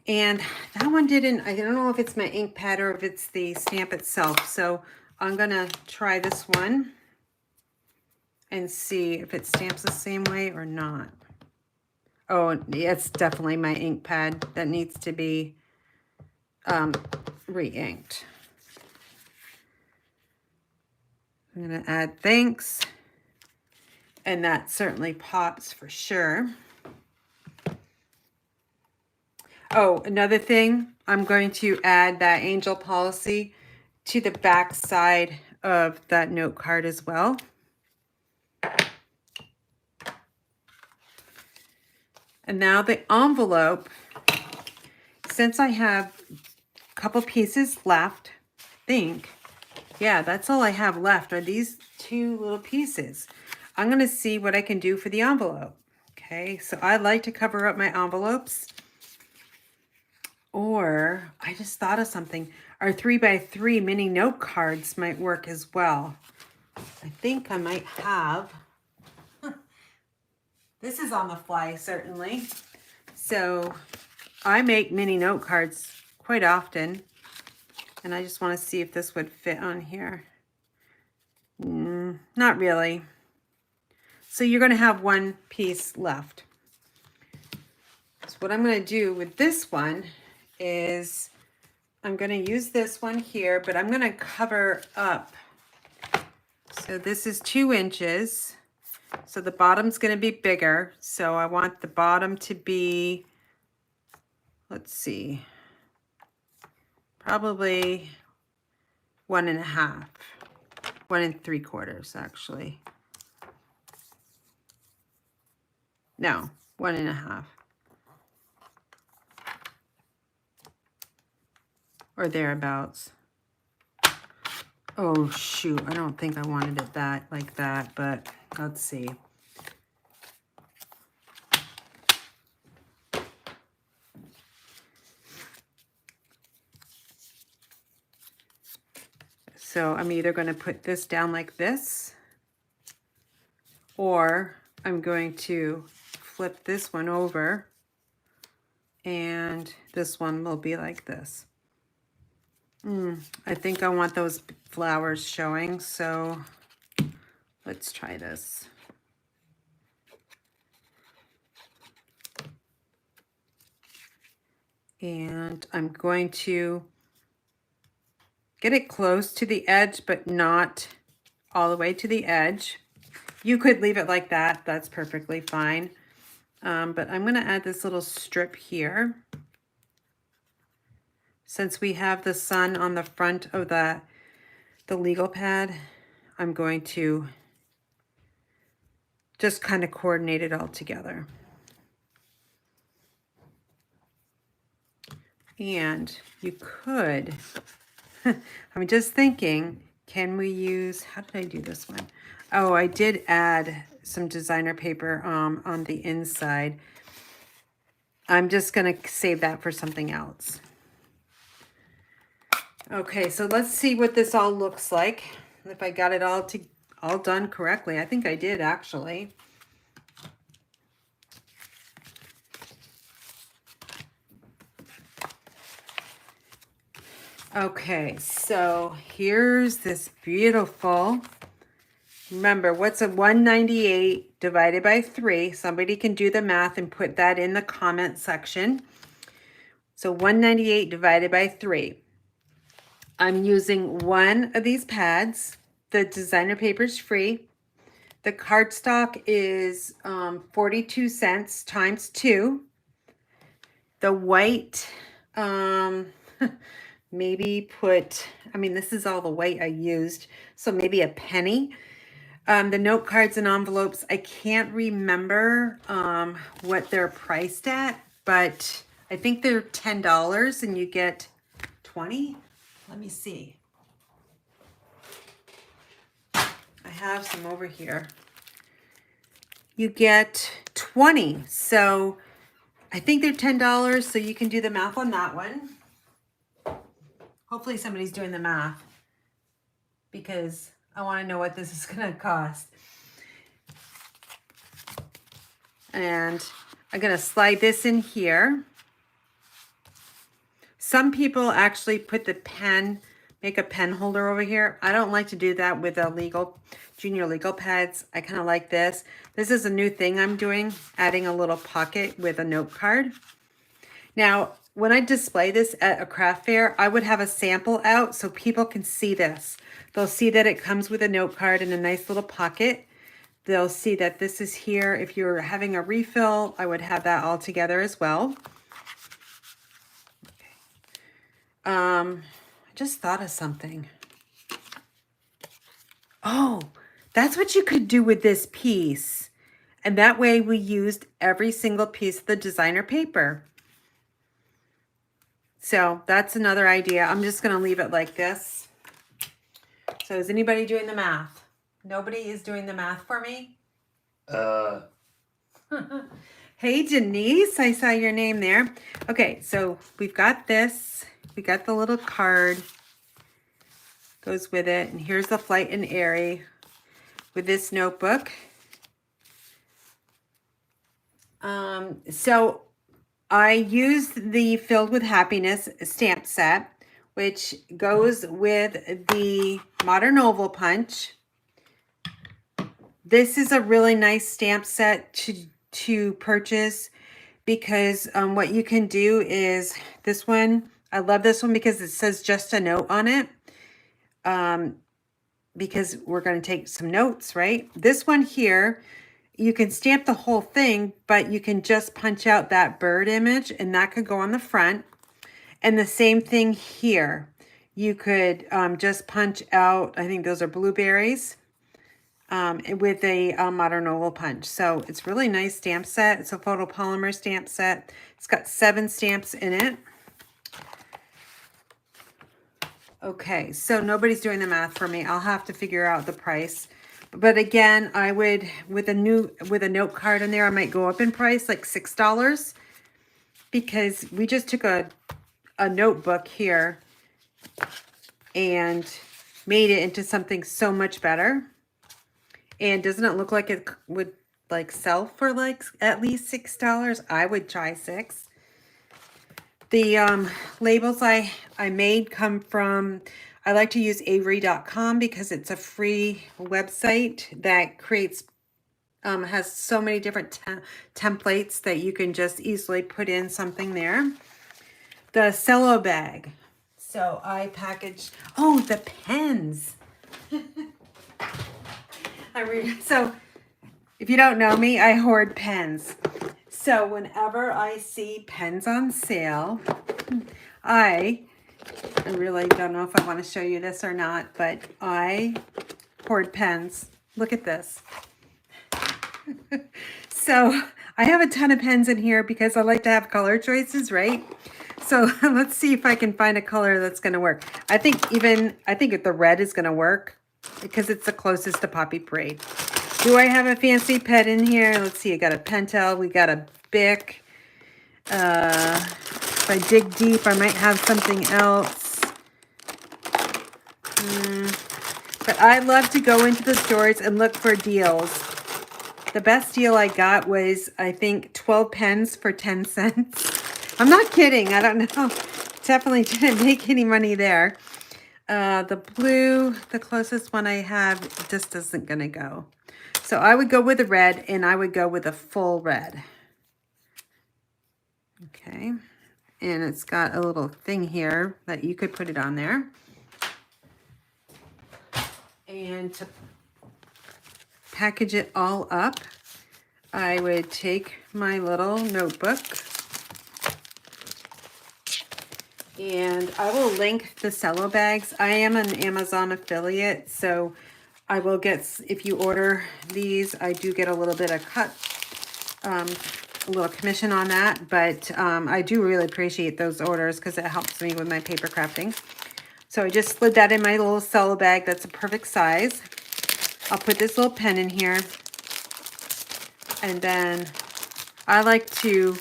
Speaker 1: And that one didn't, I don't know if it's my ink pad or if it's the stamp itself. So I'm going to try this one and see if it stamps the same way or not. Oh, it's definitely my ink pad that needs to be re-inked. I'm going to add thanks, and that certainly pops for sure. Oh, another thing, I'm going to add that angel policy to the back side of that note card as well. And now the envelope, since I have a couple pieces left, I think, yeah, that's all I have left are these 2 little pieces. I'm going to see what I can do for the envelope. Okay, so I like to cover up my envelopes. Or, I just thought of something. Our 3x3 mini note cards might work as well. I think I might have... This is on the fly, certainly. So I make mini note cards quite often. And I just want to see if this would fit on here. Not really. So you're going to have 1 piece left. So what I'm going to do with this one is I'm going to use this one here, but I'm going to cover up. So this is 2 inches. So the bottom's going to be bigger. So I want the bottom to be, let's see, probably 1.5, 1 3/4 actually. No, 1.5. Or thereabouts. Oh shoot, I don't think I wanted it that like that, but let's see. So I'm either going to put this down like this, or I'm going to flip this one over and this one will be like this. I think I want those flowers showing, so let's try this. And I'm going to get it close to the edge, but not all the way to the edge. You could leave it like that. That's perfectly fine. But I'm going to add this little strip here. Since we have the sun on the front of the legal pad, I'm going to just kind of coordinate it all together. And you could, I'm just thinking, can we use, how did I do this one? Oh, I did add some designer paper on the inside. I'm just going to save that for something else. Okay, so let's see what this all looks like. If I got it all done correctly. I think I did, actually. Okay, so here's this beautiful, remember, what's a 198 divided by 3? Somebody can do the math and put that in the comment section. So 198 divided by 3. I'm using one of these pads. The designer paper is free. The cardstock is 42 cents times 2. The white, maybe put, I mean, this is all the white I used, so maybe a penny. The note cards and envelopes, I can't remember what they're priced at, but I think they're $10 and you get 20. Let me see. I have some over here. You get 20. So I think they're $10, so you can do the math on that one. Hopefully somebody's doing the math because I want to know what this is going to cost. And I'm going to slide this in here. Some people actually put the pen, make a pen holder over here. I don't like to do that with the junior legal pads. I kind of like this. This is a new thing I'm doing, adding a little pocket with a note card. Now, when I display this at a craft fair, I would have a sample out so people can see this. They'll see that it comes with a note card and a nice little pocket. They'll see that this is here. If you're having a refill, I would have that all together as well. I just thought of something. Oh, that's what you could do with this piece. And that way we used every single piece of the designer paper. So that's another idea. I'm just going to leave it like this. So is anybody doing the math? Nobody is doing the math for me? Hey, Denise, I saw your name there. Okay, so we've got this. We got the little card. Goes with it. And here's the Flight and Airy with this notebook. So I used the Filled with Happiness stamp set, which goes with the Modern Oval Punch. This is a really nice stamp set to purchase because what you can do is this one. I love this one because it says just a note on it. Because we're going to take some notes, right? This one here, you can stamp the whole thing, but you can just punch out that bird image and that could go on the front. And the same thing here. You could just punch out, I think those are blueberries, with a Modern Oval Punch. So it's really nice stamp set. It's a photopolymer stamp set. It's got 7 stamps in it. Okay, so nobody's doing the math for me. I'll have to figure out the price. But again, I would, with a note card in there, I might go up in price, like $6. Because we just took a notebook here and made it into something so much better. And doesn't it look like it would like sell for like at least $6? I would try 6. The labels I made come from, I like to use Avery.com because it's a free website that creates, has so many different templates that you can just easily put in something there. The cello bag. So I packaged, oh, the pens. So if you don't know me, I hoard pens. So whenever I see pens on sale, I really don't know if I want to show you this or not, but I hoard pens. Look at this. So I have a ton of pens in here because I like to have color choices, right? So let's see if I can find a color that's going to work. I think the red is going to work because it's the closest to Poppy Parade. Do I have a fancy pen in here? Let's see. I got a Pentel. We got a Bic. If I dig deep, I might have something else. But I love to go into the stores and look for deals. The best deal I got was, I think, 12 pens for 10 cents. I'm not kidding. I don't know. Definitely didn't make any money there. The blue, the closest one I have, just isn't going to go. So I would go with a red, and I would go with a full red. Okay. And it's got a little thing here that you could put it on there. And to package it all up, I would take my little notebook, and I will link the cello bags. I am an Amazon affiliate, so I will get, if you order these, I do get a little bit of cut, a little commission on that, but I do really appreciate those orders because it helps me with my paper crafting. So I just slid that in my little cello bag. That's a perfect size. I'll put this little pen in here. And then I like to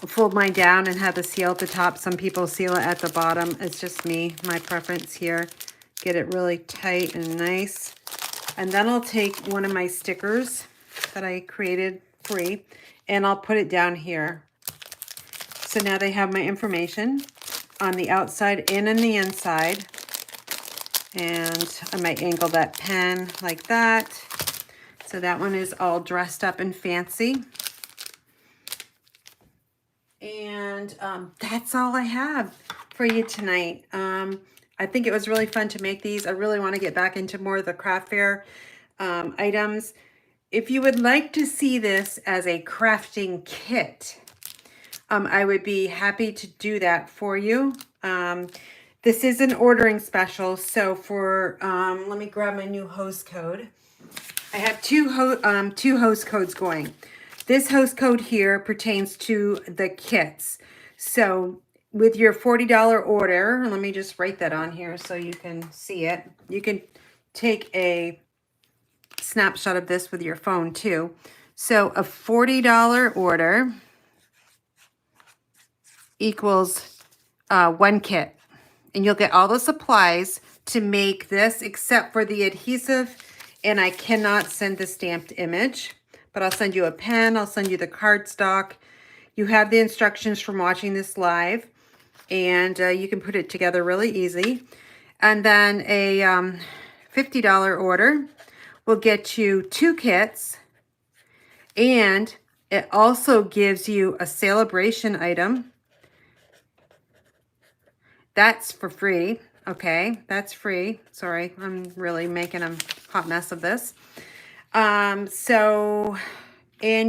Speaker 1: fold mine down and have the seal at the top. Some people seal it at the bottom. It's just me, my preference here. Get it really tight and nice. And then I'll take one of my stickers that I created free, and I'll put it down here. So now they have my information on the outside and on the inside. And I might angle that pen like that. So that one is all dressed up and fancy. And that's all I have for you tonight. I think it was really fun to make these. I really want to get back into more of the craft fair items. If you would like to see this as a crafting kit, I would be happy to do that for you. This is an ordering special, so for, let me grab my new host code. I have two host codes going. This host code here pertains to the kits. So with your $40 order, let me just write that on here so you can see it. You can take a snapshot of this with your phone too. So a $40 order equals 1 kit. And you'll get all the supplies to make this except for the adhesive. And I cannot send the stamped image, but I'll send you a pen. I'll send you the cardstock. You have the instructions from watching this live, and you can put it together really easy. And then a $50 order will get you 2 kits, and it also gives you a celebration item. That's for free. Okay, that's free. Sorry, I'm really making a hot mess of this. And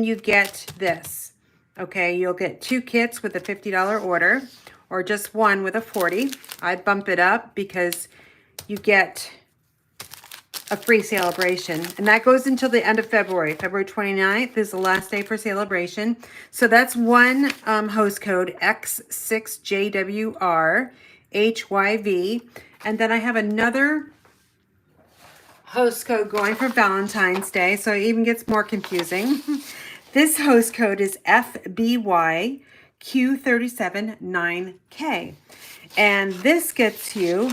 Speaker 1: you get this. Okay, you'll get 2 kits with a $50 order, or just 1 with a 40. I bump it up because you get a free celebration, and that goes until the end of February. February 29th is the last day for celebration. So that's one host code, X6JWRHYV. And then I have another host code going for Valentine's Day, so it even gets more confusing. This host code is FBYQ379K. And this gets you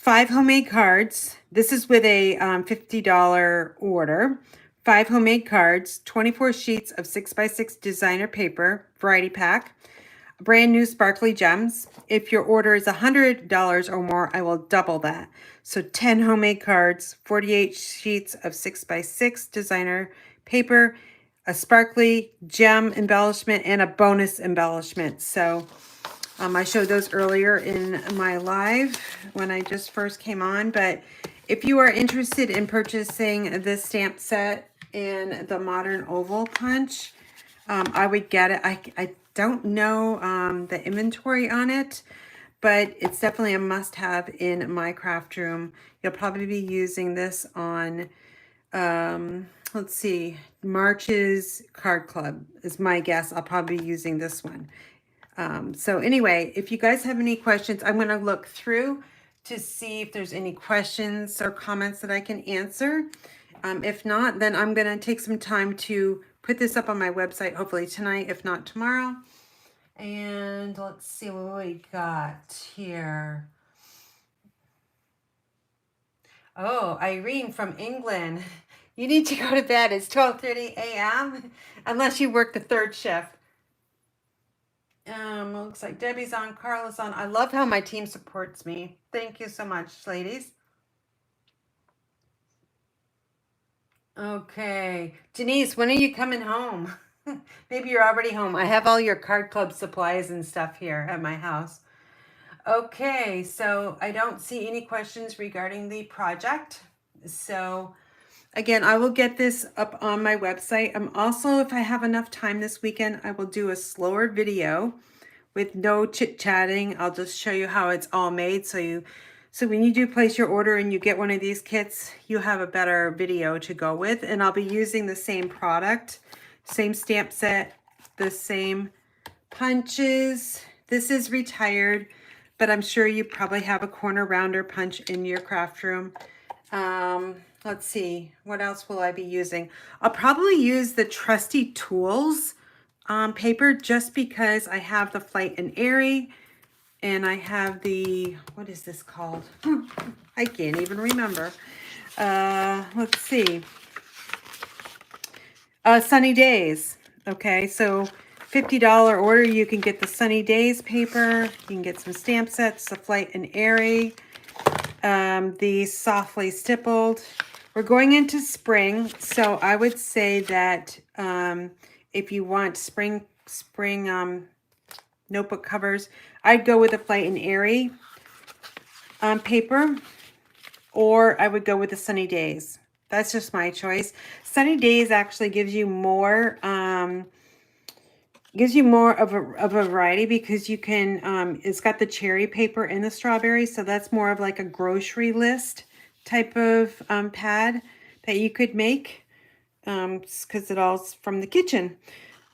Speaker 1: 5 homemade cards. This is with a $50 order. 5 homemade cards, 24 sheets of 6x6 designer paper, variety pack, brand new sparkly gems. If your order is $100 or more, I will double that. So 10 homemade cards, 48 sheets of 6x6 designer paper, a sparkly gem embellishment, and a bonus embellishment. So I showed those earlier in my live when I just first came on, but if you are interested in purchasing this stamp set in the modern oval punch, I would get it. I don't know the inventory on it, but it's definitely a must-have in my craft room. You'll probably be using this on, let's see, March's Card Club is my guess. I'll probably be using this one. So anyway, if you guys have any questions, I'm going to look through to see if there's any questions or comments that I can answer. If not, then I'm going to take some time to put this up on my website, hopefully tonight, if not tomorrow. And let's see what we got here. Oh, Irene from England. You need to go to bed. It's 12:30 a.m. unless you work the third shift. Looks like Debbie's on, Carla's on. I love how my team supports me. Thank you so much, ladies. Okay. Denise, when are you coming home? Maybe you're already home. I have all your card club supplies and stuff here at my house. Okay, so I don't see any questions regarding the project. So again, I will get this up on my website. I'm also, if I have enough time this weekend, I will do a slower video with no chit-chatting. I'll just show you how it's all made. So when you do place your order and you get one of these kits, you have a better video to go with. And I'll be using the same product, same stamp set, the same punches. This is retired, but I'm sure you probably have a corner rounder punch in your craft room. Let's see, what else will I be using? I'll probably use the Trusty Tools paper just because I have the Flight and Airy and I have the, what is this called? I can't even remember. Let's see. Sunny Days. Okay, so $50 order, you can get the Sunny Days paper. You can get some stamp sets, the Flight and Airy, the Softly Stippled. We're going into spring, so I would say that if you want spring notebook covers, I'd go with the Flight and Airy paper, or I would go with the Sunny Days. That's just my choice. Sunny Days actually gives you more of a variety because you can, it's got the cherry paper and the strawberry, so that's more of like a grocery list type of pad that you could make because it all's from the kitchen.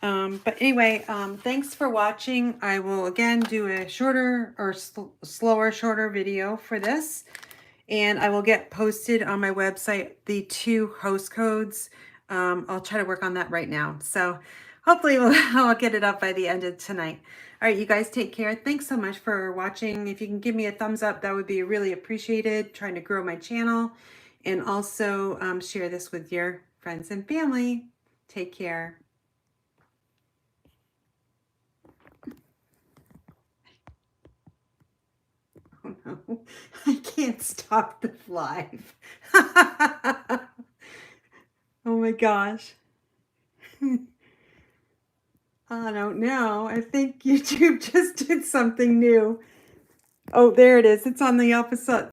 Speaker 1: But anyway, thanks for watching. I will again do a shorter or shorter video for this, and I will get posted on my website the 2 host codes. I'll try to work on that right now. So hopefully I'll get it up by the end of tonight. All right, you guys take care. Thanks so much for watching. If you can give me a thumbs up, that would be really appreciated. Trying to grow my channel, and also share this with your friends and family. Take care. Oh no, I can't stop the live. Oh my gosh. I don't know. I think YouTube just did something new. Oh, there it is. It's on the opposite